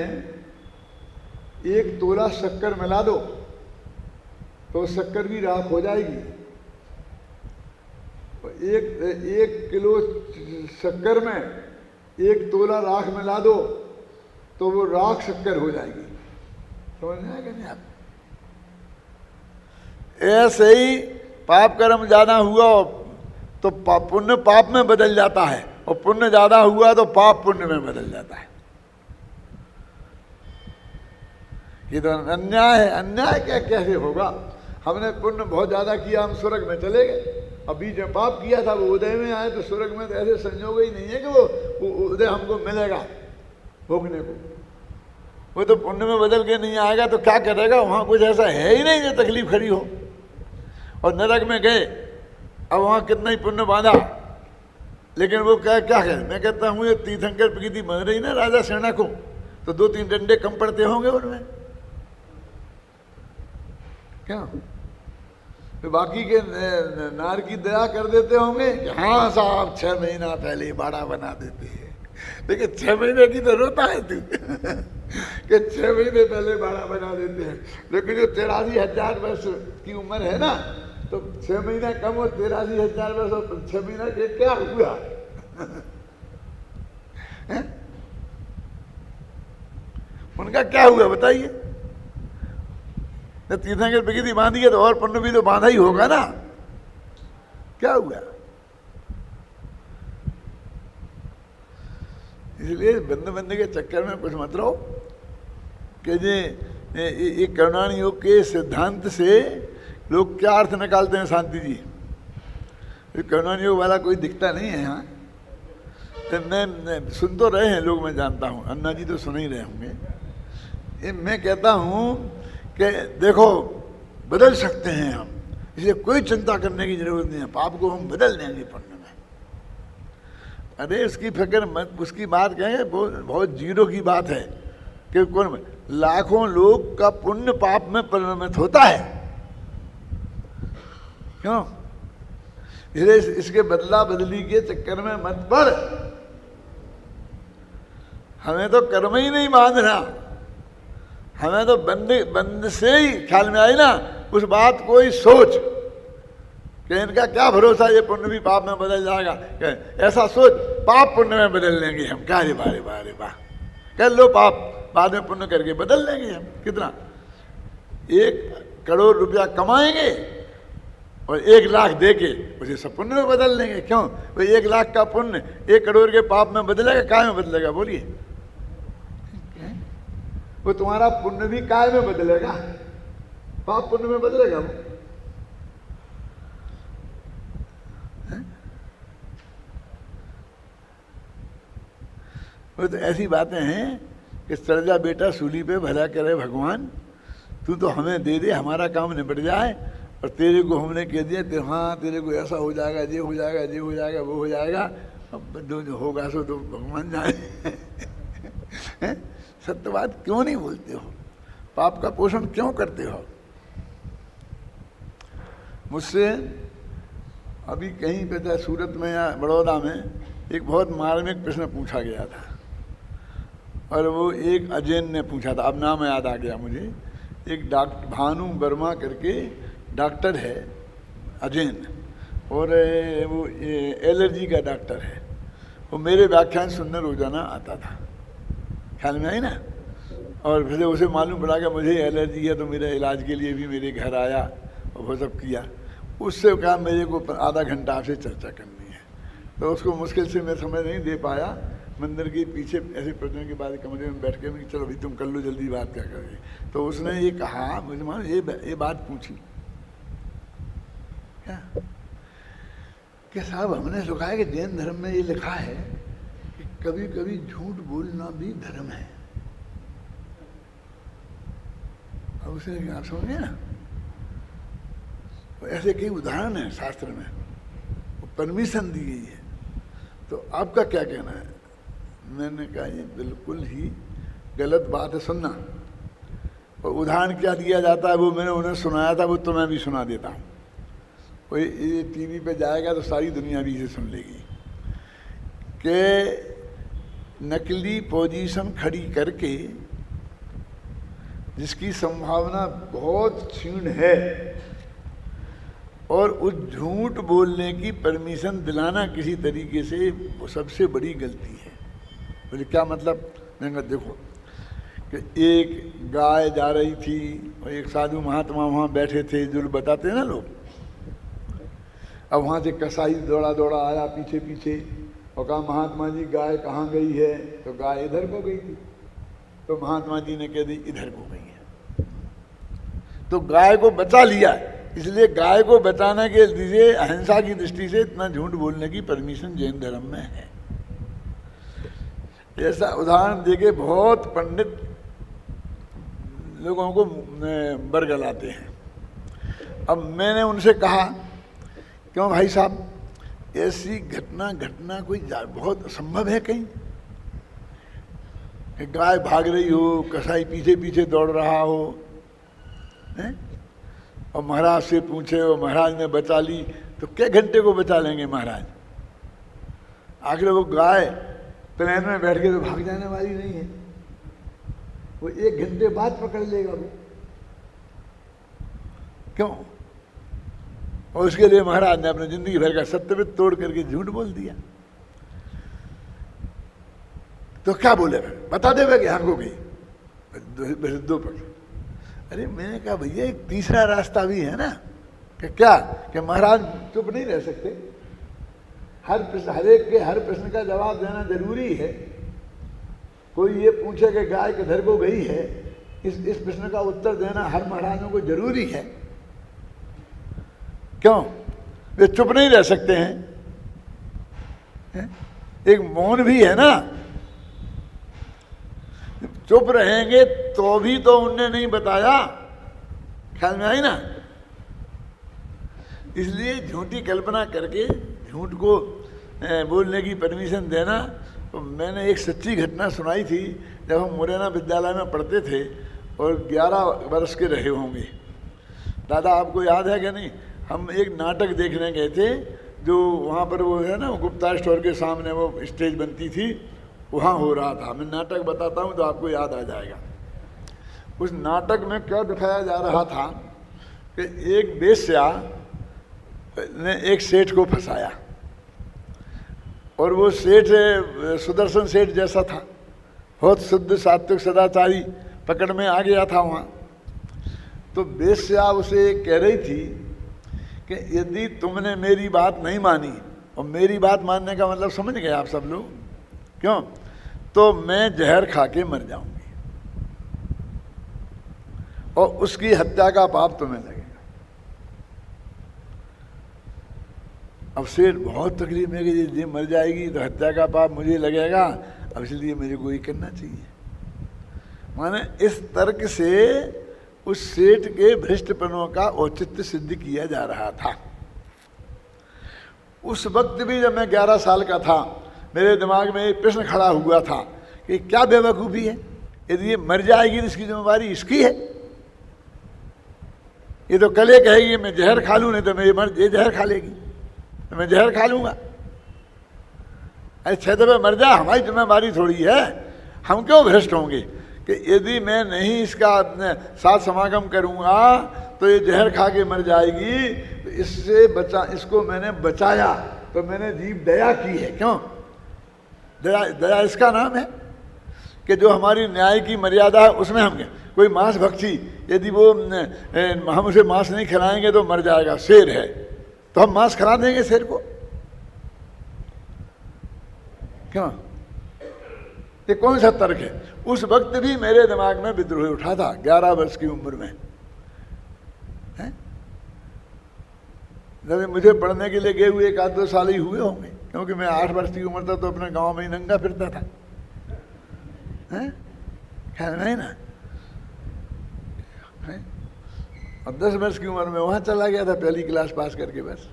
1 तोला शक्कर मिला दो तो शक्कर की राख हो जाएगी। एक किलो शक्कर में 1 तोला राख मिला दो तो वो राख शक्कर हो जाएगी। समझ में आएगा नहीं आप? ऐसे ही पाप कर्म ज्यादा हुआ तो पुण्य पाप में बदल जाता है, और पुण्य ज्यादा हुआ तो पाप पुण्य में बदल जाता है। ये तो अन्याय है। अन्याय क्या कैसे होगा? हमने पुण्य बहुत ज्यादा किया, हम स्वर्ग में चले गए। अब बीच में पाप किया था, वो उदय में आए तो स्वर्ग में तो ऐसे संयोग ही नहीं है कि वो उदय हमको मिलेगा भोगने को। वो तो पुण्य में बदल के नहीं आएगा तो क्या करेगा? वहां कुछ ऐसा है ही नहीं जो तकलीफ खड़ी हो। और नरक में गए, अब वहां कितना ही पुण्य बांधा, लेकिन वो क्या है? मैं कहता हूँ ये तीर्थंकर प्रीति बन रही ना राजा सेना को, तो 2-3 डंडे कम पड़ते होंगे उनमें। क्या तो बाकी के नार की दया कर देते होंगे कि हाँ साहब 6 महीना पहले बाड़ा बना देते हैं, लेकिन 6 महीने की तो रोता है तू। कि 6 महीने पहले बाड़ा बना देते हैं, लेकिन जो 83,000 वर्ष की उम्र है ना, तो 6 महीना कम हो, 83,000 वर्ष और 6 महीना के क्या हुआ? उनका क्या हुआ बताइए? जब तीर्थंकर प्रकृति बांधी है तो और पुण्य भी तो बांधा ही होगा ना, क्या हुआ? इसलिए बंद के चक्कर में कुछ मत रहो कि ये करुणान योग के सिद्धांत से लोग क्या अर्थ निकालते हैं शांति जी? ये करुणान योग वाला कोई दिखता नहीं है यहाँ, तो मैं सुन तो रहे हैं लोग, मैं जानता हूँ, अन्ना जी तो सुन ही रहे होंगे। मैं कहता हूँ कि देखो बदल सकते हैं हम, इसलिए कोई चिंता करने की जरूरत नहीं है, पाप को हम बदल देंगे पुण्य में। अरे उसकी फिक्र मत, उसकी बात कहें बहुत जीरो की बात है कि कौन लाखों लोग का पुण्य पाप में परिणमित होता है, क्यों? इसलिए इसके बदला बदली के चक्कर में मत पड़। हमें तो कर्म ही नहीं बांधना, हमें तो बंद से ही ख्याल में आई ना उस बात को ही सोच कि इनका क्या भरोसा, ये पुण्य भी पाप में बदल जाएगा, ऐसा सोच पाप पुण्य में बदल लेंगे हम। क्या रे बारे बारे वाह, कर लो पाप, बाद में पुण्य करके बदल लेंगे हम। कितना? 1 करोड़ रुपया कमाएंगे और 1 लाख दे के उसे सब पुण्य में बदल लेंगे। क्यों? वो 1 लाख का पुण्य 1 करोड़ के पाप में बदलेगा, काय में बदलेगा? बोलिए। वो तुम्हारा पुण्य भी काय में बदलेगा, पाप पुण्य में बदलेगा वो तो ऐसी बातें हैं कि चढ़ जा बेटा सूली पे, भला करे भगवान, तू तो हमें दे दे, हमारा काम निपट जाए, और तेरे को हमने कह दिया हाँ तेरे को ऐसा हो जाएगा, ये हो जाएगा, ये हो जाएगा, वो हो जाएगा, अब जो होगा सो तो भगवान जाने। सत्य बात क्यों नहीं बोलते हो? पाप का पोषण क्यों करते हो? मुझसे अभी कहीं पे था, सूरत में या बड़ौदा में, एक बहुत मार्मिक प्रश्न पूछा गया था, और वो एक अजैन ने पूछा था, अब नाम याद आ गया मुझे। एक डॉक्टर भानु वर्मा करके डॉक्टर है, अजैन, और वो एलर्जी का डॉक्टर है। वो मेरे व्याख्यान सुनने रोजाना आता था, ख्याल में आई ना। और फिर उसे मालूम पड़ा कि मुझे एलर्जी है, तो मेरे इलाज के लिए भी मेरे घर आया और वो सब किया। उससे कहा मेरे को आधा घंटा आपसे चर्चा करनी है, तो उसको मुश्किल से मैं समय नहीं दे पाया। मंदिर के पीछे ऐसे प्रश्न के बाद कमरे में बैठ के मैं, चलो भाई तुम कर लो जल्दी, बात क्या करोगे? तो उसने ये कहा, मुझे मान ये बात पूछी क्या कि साहब हमने सुना है कि जैन धर्म में ये लिखा है कि कभी कभी झूठ बोलना भी धर्म है। अब उसे आप समझे ना, ऐसे कई उदाहरण है शास्त्र में, परमिशन दी गई है। तो आपका क्या कहना है? मैंने कहा ये बिल्कुल ही गलत बात है सुनना। और उदाहरण क्या दिया जाता है वो मैंने उन्हें सुनाया था, वो तो मैं भी सुना देता हूँ। कोई ये टीवी पे जाएगा तो सारी दुनिया भी इसे सुन लेगी कि नकली पोजीशन खड़ी करके, जिसकी संभावना बहुत क्षीण है, और उस झूठ बोलने की परमिशन दिलाना किसी तरीके से, वो सबसे बड़ी गलती है। बोले क्या मतलब? मैंने कहा देखो कि एक गाय जा रही थी और एक साधु महात्मा वहाँ बैठे थे, जो बताते हैं ना लोग। अब वहाँ से कसाई दौड़ा दौड़ा आया पीछे पीछे और कहा महात्मा जी गाय कहाँ गई है? तो गाय इधर को गई थी। तो महात्मा जी ने कह दी इधर को गई है। तो गाय को बचा लिया। इसलिए गाय को बचाने के लिए अहिंसा की दृष्टि से इतना झूठ बोलने की परमिशन जैन धर्म में है। ऐसा उदाहरण देके बहुत पंडित लोगों को बरगलाते हैं। अब मैंने उनसे कहा क्यों भाई साहब, ऐसी घटना कोई बहुत असंभव है कहीं? गाय भाग रही हो, कसाई पीछे पीछे दौड़ रहा हो, हैं? और महाराज से पूछे और महाराज ने बचा ली, तो क्या घंटे को बचा लेंगे महाराज? आखिर वो गाय प्लेन में बैठ के तो भाग जाने वाली नहीं है। वो 1 घंटे बाद पकड़ लेगा वो। क्यों? और उसके लिए महाराज ने अपने जिंदगी भर का सत्यविद तोड़ करके झूठ बोल दिया। तो क्या बोले फिर? बता दे कि हाँ को गई 2 पक्ष। अरे मैंने कहा भैया एक तीसरा रास्ता भी है ना, कि क्या कि महाराज चुप नहीं रह सकते, हर एक के हर प्रश्न का जवाब देना जरूरी है। कोई ये पूछे कि गाय किधर को गई है, इस प्रश्न का उत्तर देना हर महाराजों को जरूरी है। क्यों? वे चुप नहीं रह सकते हैं? एक मौन भी है ना। चुप रहेंगे तो भी तो उनने नहीं बताया, ख्याल में आई ना। इसलिए झूठी कल्पना करके झूठ को बोलने की परमिशन देना। तो मैंने एक सच्ची घटना सुनाई थी, जब हम मुरैना विद्यालय में पढ़ते थे और 11 वर्ष के रहे होंगे। दादा आपको याद है क्या नहीं? हम एक नाटक देखने गए थे, जो वहाँ पर वो है ना गुप्ता स्टोर के सामने वो स्टेज बनती थी, वहाँ हो रहा था। मैं नाटक बताता हूँ तो आपको याद आ जाएगा। उस नाटक में क्या दिखाया जा रहा था कि एक वेश्या ने एक सेठ को फंसाया, और वो सेठ सुदर्शन सेठ जैसा था, बहुत शुद्ध सात्विक सदाचारी, पकड़ में आ गया था वहाँ। तो वेश्या उसे कह रही थी कि यदि तुमने मेरी बात नहीं मानी, और मेरी बात मानने का मतलब समझ गए आप सब लोग, क्यों? तो मैं जहर खा के मर जाऊंगी और उसकी हत्या का पाप तुम्हें लगेगा। अब सेठ बहुत तकलीफ में कि ये मर जाएगी तो हत्या का पाप मुझे लगेगा, अब इसलिए मेरे को ये करना चाहिए। माने इस तर्क से उस सेठ के भ्रष्टपनों का औचित्य सिद्ध किया जा रहा था। उस वक्त भी जब मैं 11 साल का था, मेरे दिमाग में एक प्रश्न खड़ा हुआ था कि क्या बेवकूफ़ी है, यदि ये मर जाएगी तो इसकी जिम्मेवारी इसकी है। ये तो कल कहेगी मैं जहर खा लूँ, नहीं तो ये जहर खा लेगी, तो मैं जहर खा लूँगा। अरे 6 दफे मर जाए, हमारी जिम्मेवारी थोड़ी है। हम क्यों भ्रष्ट होंगे कि यदि मैं नहीं इसका साथ समागम करूँगा तो ये जहर खा के मर जाएगी, तो इससे इसको मैंने बचाया तो मैंने जीव दया की है। क्यों? दया इसका नाम है कि जो हमारी न्याय की मर्यादा है उसमें हम कोई मांस भक्षी, यदि वो हम उसे मांस नहीं खिलाएंगे तो मर जाएगा, शेर है तो हम मांस खिला देंगे शेर को। क्यों? ये कौन सा तर्क है? उस वक्त भी मेरे दिमाग में विद्रोह उठा था 11 वर्ष की उम्र में। जब मुझे पढ़ने के लिए गए हुए 1-2 साल ही हुए होंगे, क्योंकि मैं 8 वर्ष की उम्र था तो अपने गांव में ही नंगा फिरता था। ख्याल नहीं ना? और 10 वर्ष की उम्र में वहाँ चला गया था, पहली क्लास पास करके। बस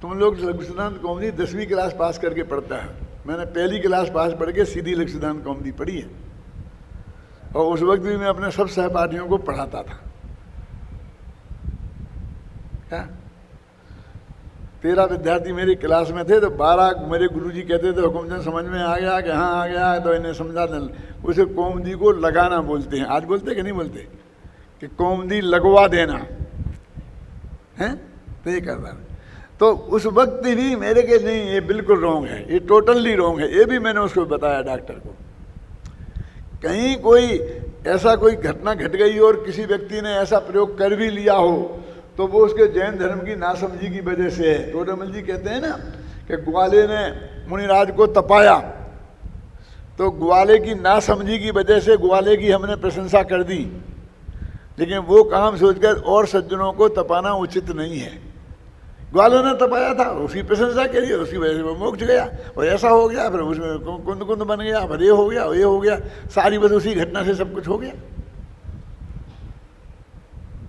तुम लोग लक्ष्मीदान कौमुदी 10वीं क्लास पास करके पढ़ता है, मैंने पहली क्लास पास पढ़ के सीधी लक्ष्मीदान कौमुदी पढ़ी है। और उस वक्त भी मैं अपने सब सहपाठियों को पढ़ाता था। क्या 13 विद्यार्थी मेरी क्लास में थे, तो 12 मेरे गुरुजी कहते थे हुकुमचंद समझ में आ गया कि हाँ आ गया है, तो इन्हें समझा दें। उसे कौमुदी को लगाना बोलते हैं। आज बोलते कि नहीं बोलते कि कौमुदी लगवा देना है, तो ये करता है। तो उस वक्त भी मेरे के नहीं, ये बिल्कुल रॉन्ग है, ये टोटली रॉन्ग है। ये भी मैंने उसको बताया डॉक्टर को। कहीं कोई ऐसा कोई घटना घट गई और किसी व्यक्ति ने ऐसा प्रयोग कर भी लिया हो तो वो उसके जैन धर्म की नासमझी की वजह से है। टोडरमल जी कहते हैं ना कि ग्वाले ने मुनिराज को तपाया, तो ग्वाले की नासमझी की वजह से ग्वाले की हमने प्रशंसा कर दी, लेकिन वो काम सोचकर और सज्जनों को तपाना उचित नहीं है। ग्वालों ने तपाया था, उसकी प्रशंसा करी, उसकी वजह से वो मोक्ष गया, और ऐसा हो गया, फिर उसमें कुंद कुंद बन गया, फिर ये हो गया, ये हो गया, सारी बस उसी घटना से सब कुछ हो गया।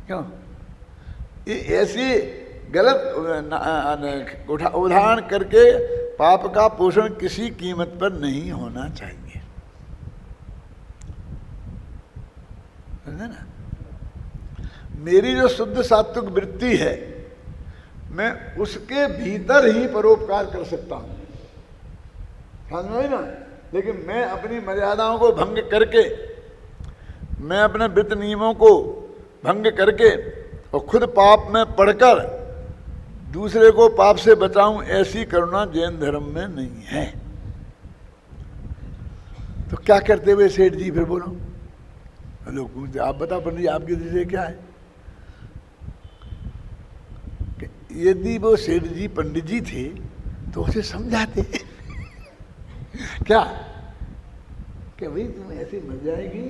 क्यों? ये ऐसी गलत उदाहरण करके पाप का पोषण किसी कीमत पर नहीं होना चाहिए, समझे ना? मेरी जो शुद्ध सात्विक वृत्ति है, मैं उसके भीतर ही परोपकार कर सकता हूं, समझ में ना? लेकिन मैं अपनी मर्यादाओं को भंग करके मैं अपने व्रत नियमों को भंग करके और खुद पाप में पड़कर दूसरे को पाप से बचाऊं, ऐसी करुणा जैन धर्म में नहीं है। तो क्या करते हुए सेठ जी फिर बोलो? लोग पूछते आप बताओ पंडित जी आपकी दृष्टि से क्या है? यदि वो सेठ जी पंडित जी थे तो उसे समझाते क्या कि भाई तुम ऐसे मर जाएगी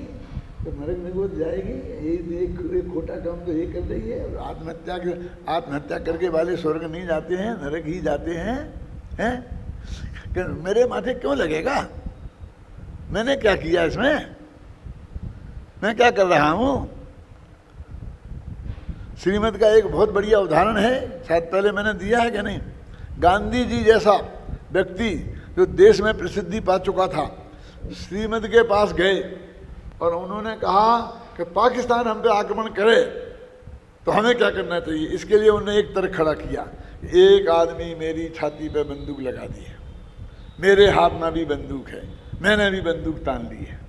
तो नरक में गोद जाएगी, ये खोटा काम तो ये कर रही है, और आत्महत्या करके वाले स्वर्ग नहीं जाते हैं, नरक ही जाते हैं? कि मेरे माथे क्यों लगेगा? मैंने क्या किया इसमें? मैं क्या कर रहा हूं? श्रीमद का एक बहुत बढ़िया उदाहरण है, शायद पहले मैंने दिया है कि नहीं। गांधी जी जैसा व्यक्ति जो देश में प्रसिद्धि पा चुका था, श्रीमद के पास गए और उन्होंने कहा कि पाकिस्तान हम पे आक्रमण करे तो हमें क्या करना चाहिए। इसके लिए उन्होंने एक तर्क खड़ा किया, एक आदमी मेरी छाती पे बंदूक लगा दी है, मेरे हाथ में भी बंदूक है, मैंने भी बंदूक तान ली है,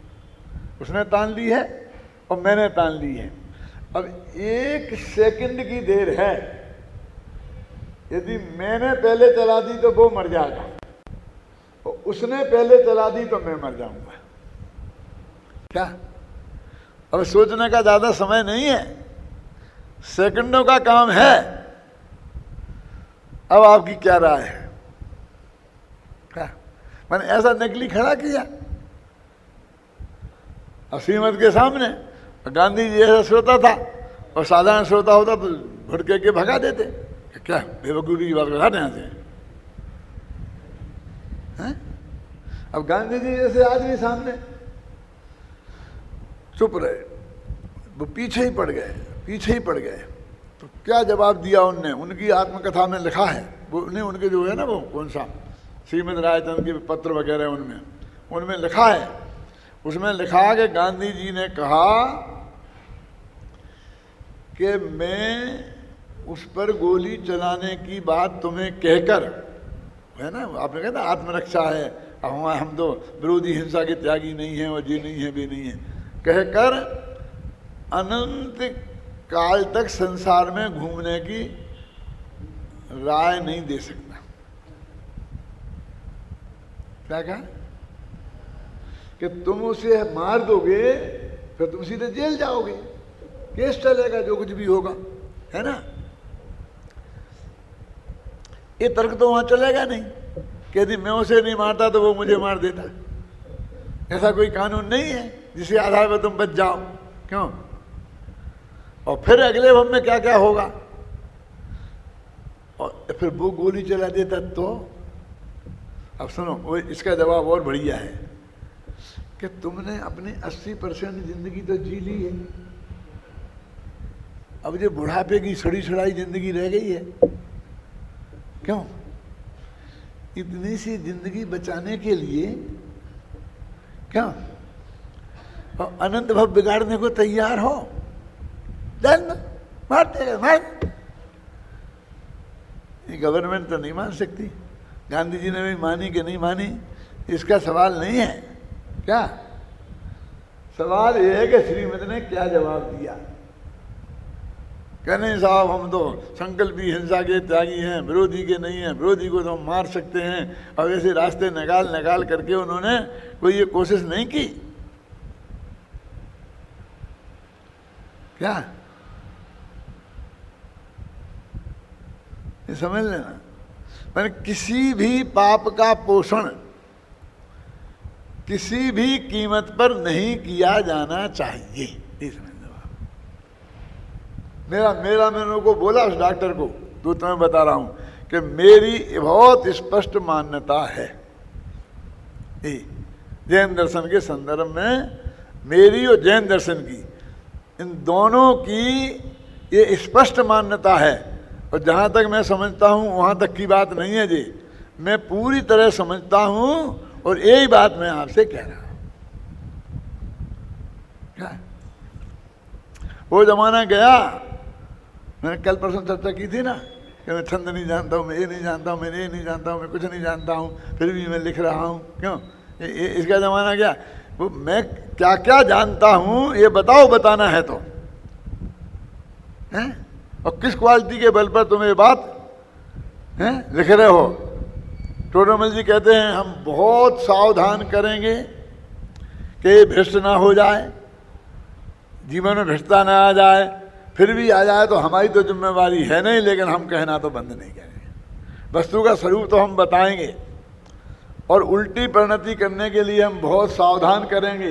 उसने तान ली है और मैंने तान ली है। अब 1 सेकंड की देर है, यदि मैंने पहले चला दी तो वो मर जाएगा और उसने पहले चला दी तो मैं मर जाऊंगा। क्या? अब सोचने का ज्यादा समय नहीं है, सेकंडों का काम है। अब आपकी क्या राय है? क्या मैंने ऐसा नकली खड़ा किया श्रीमद के सामने? गांधी जी ऐसा श्रोता था और साधारण श्रोता होता तो भड़के के भगा देते। क्या बेवकूफी की बात बताते हैं? अब गांधी जी जैसे आदमी सामने चुप रहे, वो पीछे ही पड़ गए। तो क्या जवाब दिया उनने? उनकी आत्मकथा में लिखा है, वो उनके जो है ना, वो कौन सा श्रीमद रायचंद के पत्र वगैरह उनमें लिखा है। उसमें लिखा कि गांधी जी ने कहा कि मैं उस पर गोली चलाने की बात तुम्हें कहकर, है ना, आपने कहा ना आत्मरक्षा है, हम तो विरोधी हिंसा के त्यागी नहीं हैं और ये नहीं है वे नहीं है, कहकर अनंत काल तक संसार में घूमने की राय नहीं दे सकता। क्या कहा? कि तुम उसे मार दोगे फिर तुम सीधे जेल जाओगे, केस चलेगा, जो कुछ भी होगा, है ना। ये तर्क तो वहां चलेगा नहीं कि यदि मैं उसे नहीं मारता तो वो मुझे मार देता। ऐसा कोई कानून नहीं है जिसके आधार पर तुम बच जाओ। क्यों? और फिर अगले भव में क्या क्या होगा, और फिर वो गोली चला देता तो? अब सुनो, वो इसका जवाब और बढ़िया है कि तुमने अपने 80% जिंदगी तो जी ली है, अब जो बुढ़ापे की सड़ी सड़ाई जिंदगी रह गई है। क्यों? इतनी सी जिंदगी बचाने के लिए क्या और अनंत भव बिगाड़ने को तैयार हो? मारते। ये गवर्नमेंट तो नहीं मान सकती, गांधी जी ने भी मानी कि नहीं मानी, इसका सवाल नहीं है। क्या सवाल यह है कि श्रीमद ने क्या जवाब दिया? कहने साहब हम तो संकल्पी हिंसा के त्यागी हैं, विरोधी के नहीं हैं, विरोधी को तो हम मार सकते हैं, और ऐसे रास्ते निकाल करके उन्होंने कोई ये कोशिश नहीं की। क्या ये समझ लेना, मैंने किसी भी पाप का पोषण किसी भी कीमत पर नहीं किया जाना चाहिए। ये समझ लो आप। मैंने उनको बोला उस डॉक्टर को, तो तुम्हें बता रहा हूं कि मेरी बहुत स्पष्ट मान्यता है जैन दर्शन के संदर्भ में, मेरी और जैन दर्शन की, इन दोनों की ये स्पष्ट मान्यता है। और जहां तक मैं समझता हूं वहां तक की बात नहीं है जी, मैं पूरी तरह समझता हूं और यही बात मैं आपसे कह रहा हूं। क्या वो जमाना गया, मैंने कल परसों चर्चा की थी ना कि मैं छंद नहीं जानता हूं, मैं ये नहीं जानता हूं, मैं ये नहीं जानता हूं, मैं कुछ नहीं जानता हूं, फिर भी मैं लिख रहा हूं। क्यों? इसका जमाना क्या? वो मैं क्या क्या जानता हूं ये बताओ, बताना है तो हैं? और किस क्वालिटी के बल पर तुम ये बात लिख रहे हो। टोडरमल जी कहते हैं हम बहुत सावधान करेंगे कि भ्रष्ट ना हो जाए, जीवन में भ्रष्टता ना आ जाए, फिर भी आ जाए तो हमारी तो जिम्मेवारी है नहीं, लेकिन हम कहना तो बंद नहीं करेंगे। वस्तु का स्वरूप तो हम बताएंगे और उल्टी परिणति करने के लिए हम बहुत सावधान करेंगे।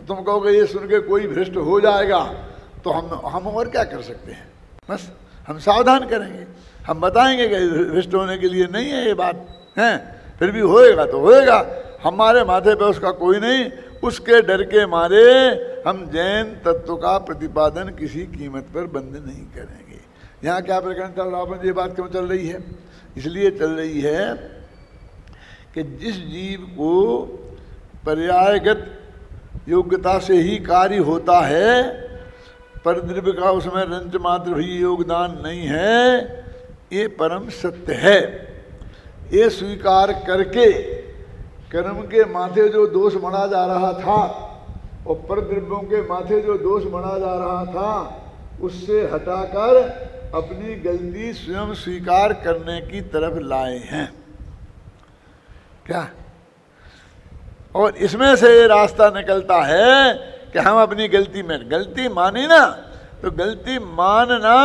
तुम कहोगे ये सुन के कोई भ्रष्ट हो जाएगा तो हम और क्या कर सकते हैं, बस हम सावधान करेंगे, हम बताएंगे कि भ्रष्ट होने के लिए नहीं है ये बात है, फिर भी होएगा तो होएगा, हमारे माथे पे उसका कोई नहीं, उसके डर के मारे हम जैन तत्व का प्रतिपादन किसी कीमत पर बंद नहीं करेंगे। यहाँ क्या प्रकरण चल रहा है, ये बात क्यों चल रही है? इसलिए चल रही है कि जिस जीव को पर्यायगत योग्यता से ही कार्य होता है, परद्रव्य का उसमें रंच मात्र भी योगदान नहीं है, ये परम सत्य है। ये स्वीकार करके कर्म के माथे जो दोष मढ़ा जा रहा था और परद्रव्यों के माथे जो दोष मढ़ा जा रहा था, उससे हटाकर अपनी गलती स्वयं स्वीकार करने की तरफ लाए हैं क्या? और इसमें से ये रास्ता निकलता है कि हम अपनी गलती मानी ना, तो गलती मानना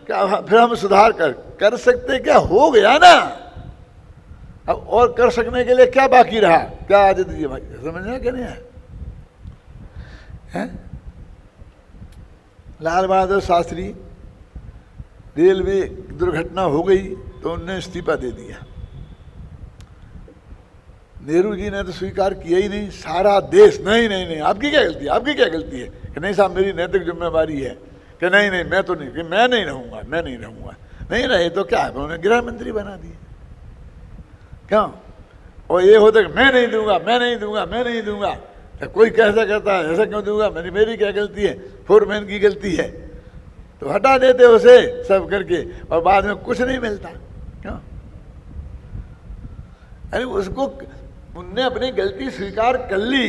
क्या फिर हम सुधार कर सकते, क्या हो गया ना, अब और कर सकने के लिए क्या बाकी रहा? क्या आदत दीजिए भाई, समझना क्या नहीं है? लाल बहादुर शास्त्री, रेलवे दुर्घटना हो गई तो उनने इस्तीफा दे दिया। नेहरू जी ने तो स्वीकार किया ही नहीं, सारा देश नहीं आपकी क्या गलती है, आपकी क्या गलती है, कि नहीं साहब मेरी नैतिक जिम्मेवारी है, कि नहीं मैं तो नहीं, कि मैं नहीं रहूँगा, नहीं रहे तो क्या है, उन्होंने गृह मंत्री बना दिए क्यों? और ये होता कि मैं नहीं दूंगा, तो कोई कैसा करता है, ऐसा क्यों दूंगा, मेरी क्या गलती है, फोरमैन की गलती है, तो हटा देते उसे सब करके, और बाद में कुछ नहीं मिलता क्यों? अरे उसको उनने अपनी गलती स्वीकार कर ली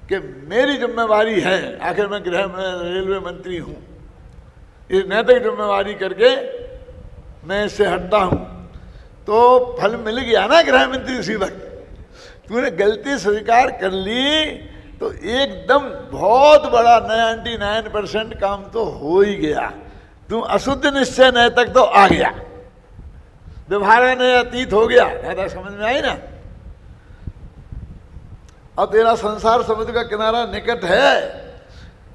कि मेरी जिम्मेवारी है, आखिर मैं रेलवे मंत्री हूँ, इस नैतिक जिम्मेवारी करके मैं इससे हटता हूँ, तो फल मिल गया ना गृह मंत्री उसी वक्त। तूने गलती स्वीकार कर ली तो एकदम बहुत बड़ा 99% काम तो हो ही गया, तू अशुद्ध निश्चय नैतिक तो आ गया, व्यवहार ने अतीत हो गया, ऐसा समझ में आई ना? अब तेरा संसार समुद्र का किनारा निकट है,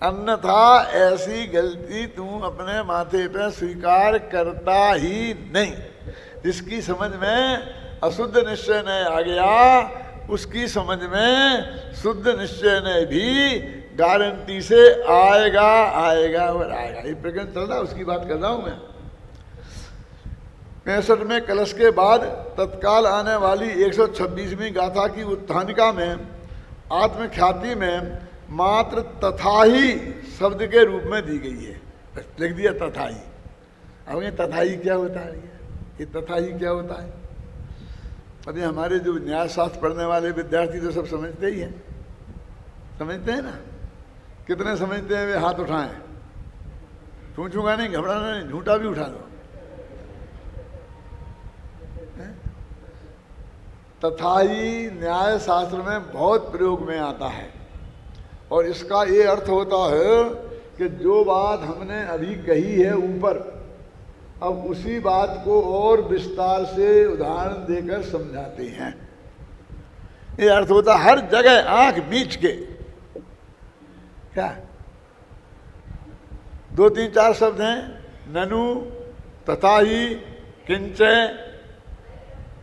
अन्यथा ऐसी गलती तू अपने माथे पे स्वीकार करता ही नहीं। जिसकी समझ में अशुद्ध निश्चय ने आ गया, उसकी समझ में शुद्ध निश्चय ने भी गारंटी से आएगा और आएगा। ये प्रकरण चल रहा है, उसकी बात कर रहा हूं मैं। 65 में कलश के बाद तत्काल आने वाली 126वीं गाथा की उत्थानिका में आत्मख्याति में मात्र तथाही शब्द के रूप में दी गई है, लिख दिया तथाही। अब ये तथाही क्या होता है, ये तथाही क्या होता है? अभी हमारे जो न्याय शास्त्र पढ़ने वाले विद्यार्थी तो सब समझते ही हैं, समझते हैं ना? कितने समझते हैं वे हाथ उठाएं? पूछूंगा नहीं, घबराना नहीं, झूठा भी उठा दो। तथाही न्याय शास्त्र में बहुत प्रयोग में आता है और इसका ये अर्थ होता है कि जो बात हमने अभी कही है ऊपर, अब उसी बात को और विस्तार से उदाहरण देकर समझाते हैं। ये अर्थ होता हर जगह आंख बीच के क्या 2 3 4 शब्द हैं, ननु, तथाही, किंचय।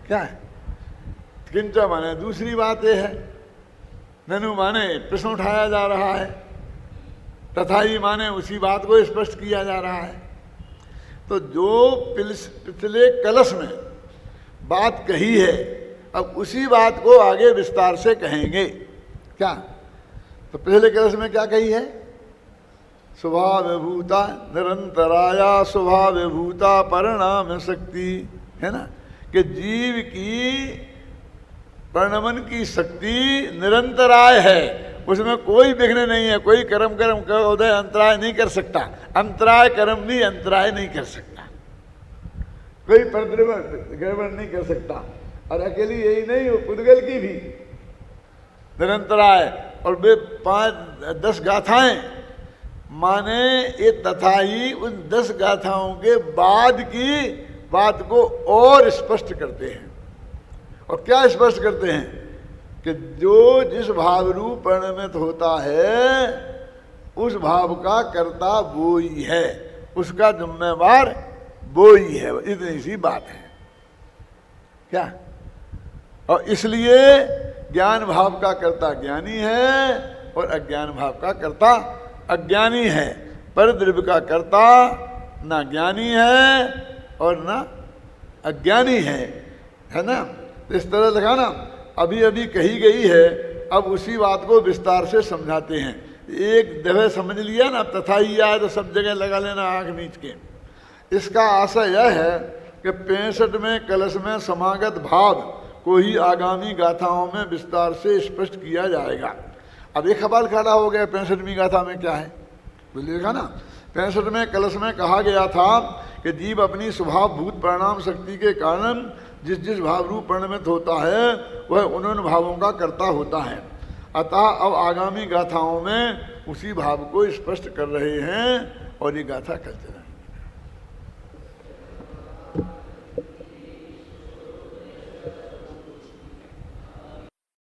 क्या है? किंच माने दूसरी बात यह है, ननु माने प्रश्न उठाया जा रहा है, तथाही माने उसी बात को स्पष्ट किया जा रहा है। तो जो पिछले कलश में बात कही है, अब उसी बात को आगे विस्तार से कहेंगे। क्या? तो पिछले कलश में क्या कही है? स्वभावभूता निरंतराया स्वभावभूता परिणाम शक्ति, है ना? कि जीव की परिणमन की शक्ति निरंतराय है उसमें कोई विघ्न नहीं है, कोई कर्म का उदय अंतराय नहीं कर सकता, अंतराय कर्म भी अंतराय नहीं कर सकता, कोई गड़बड़ नहीं कर सकता। और अकेली यही नहीं, वो पुद्गल की भी निरंतराय। और वे 5-10 गाथाएं माने ये तथा ही उन 10 गाथाओं के बाद की बात को और स्पष्ट करते हैं। और क्या स्पष्ट करते हैं कि जो जिस भाव रूप परिणमित होता है उस भाव का कर्ता वो ही है, उसका जिम्मेवार वो ही है, इतनी सी बात है क्या। और इसलिए ज्ञान भाव का कर्ता ज्ञानी है और अज्ञान भाव का कर्ता अज्ञानी है। पर द्रव्य का कर्ता ना ज्ञानी है और ना अज्ञानी है ना। इस तरह लिखा ना, अभी अभी कही गई है, अब उसी बात को विस्तार से समझाते हैं। एक दफे समझ लिया ना, तथा ही आए तो सब जगह लगा लेना आंख मीच के। इसका आशय यह है कि 65वें कलश में समागत भाव को ही आगामी गाथाओं में विस्तार से स्पष्ट किया जाएगा। अब एक सवाल खड़ा हो गया, 65वीं गाथा में क्या है बोलिएगा ना। 65वें कलश में कहा गया था कि जीव अपनी स्वभाव भूत परिणाम शक्ति के कारण जिस जिस भाव रूप परिणमित होता है वह उन भावों का कर्ता होता है। अतः अब आगामी गाथाओं में उसी भाव को स्पष्ट कर रहे हैं और ये गाथा कल चला।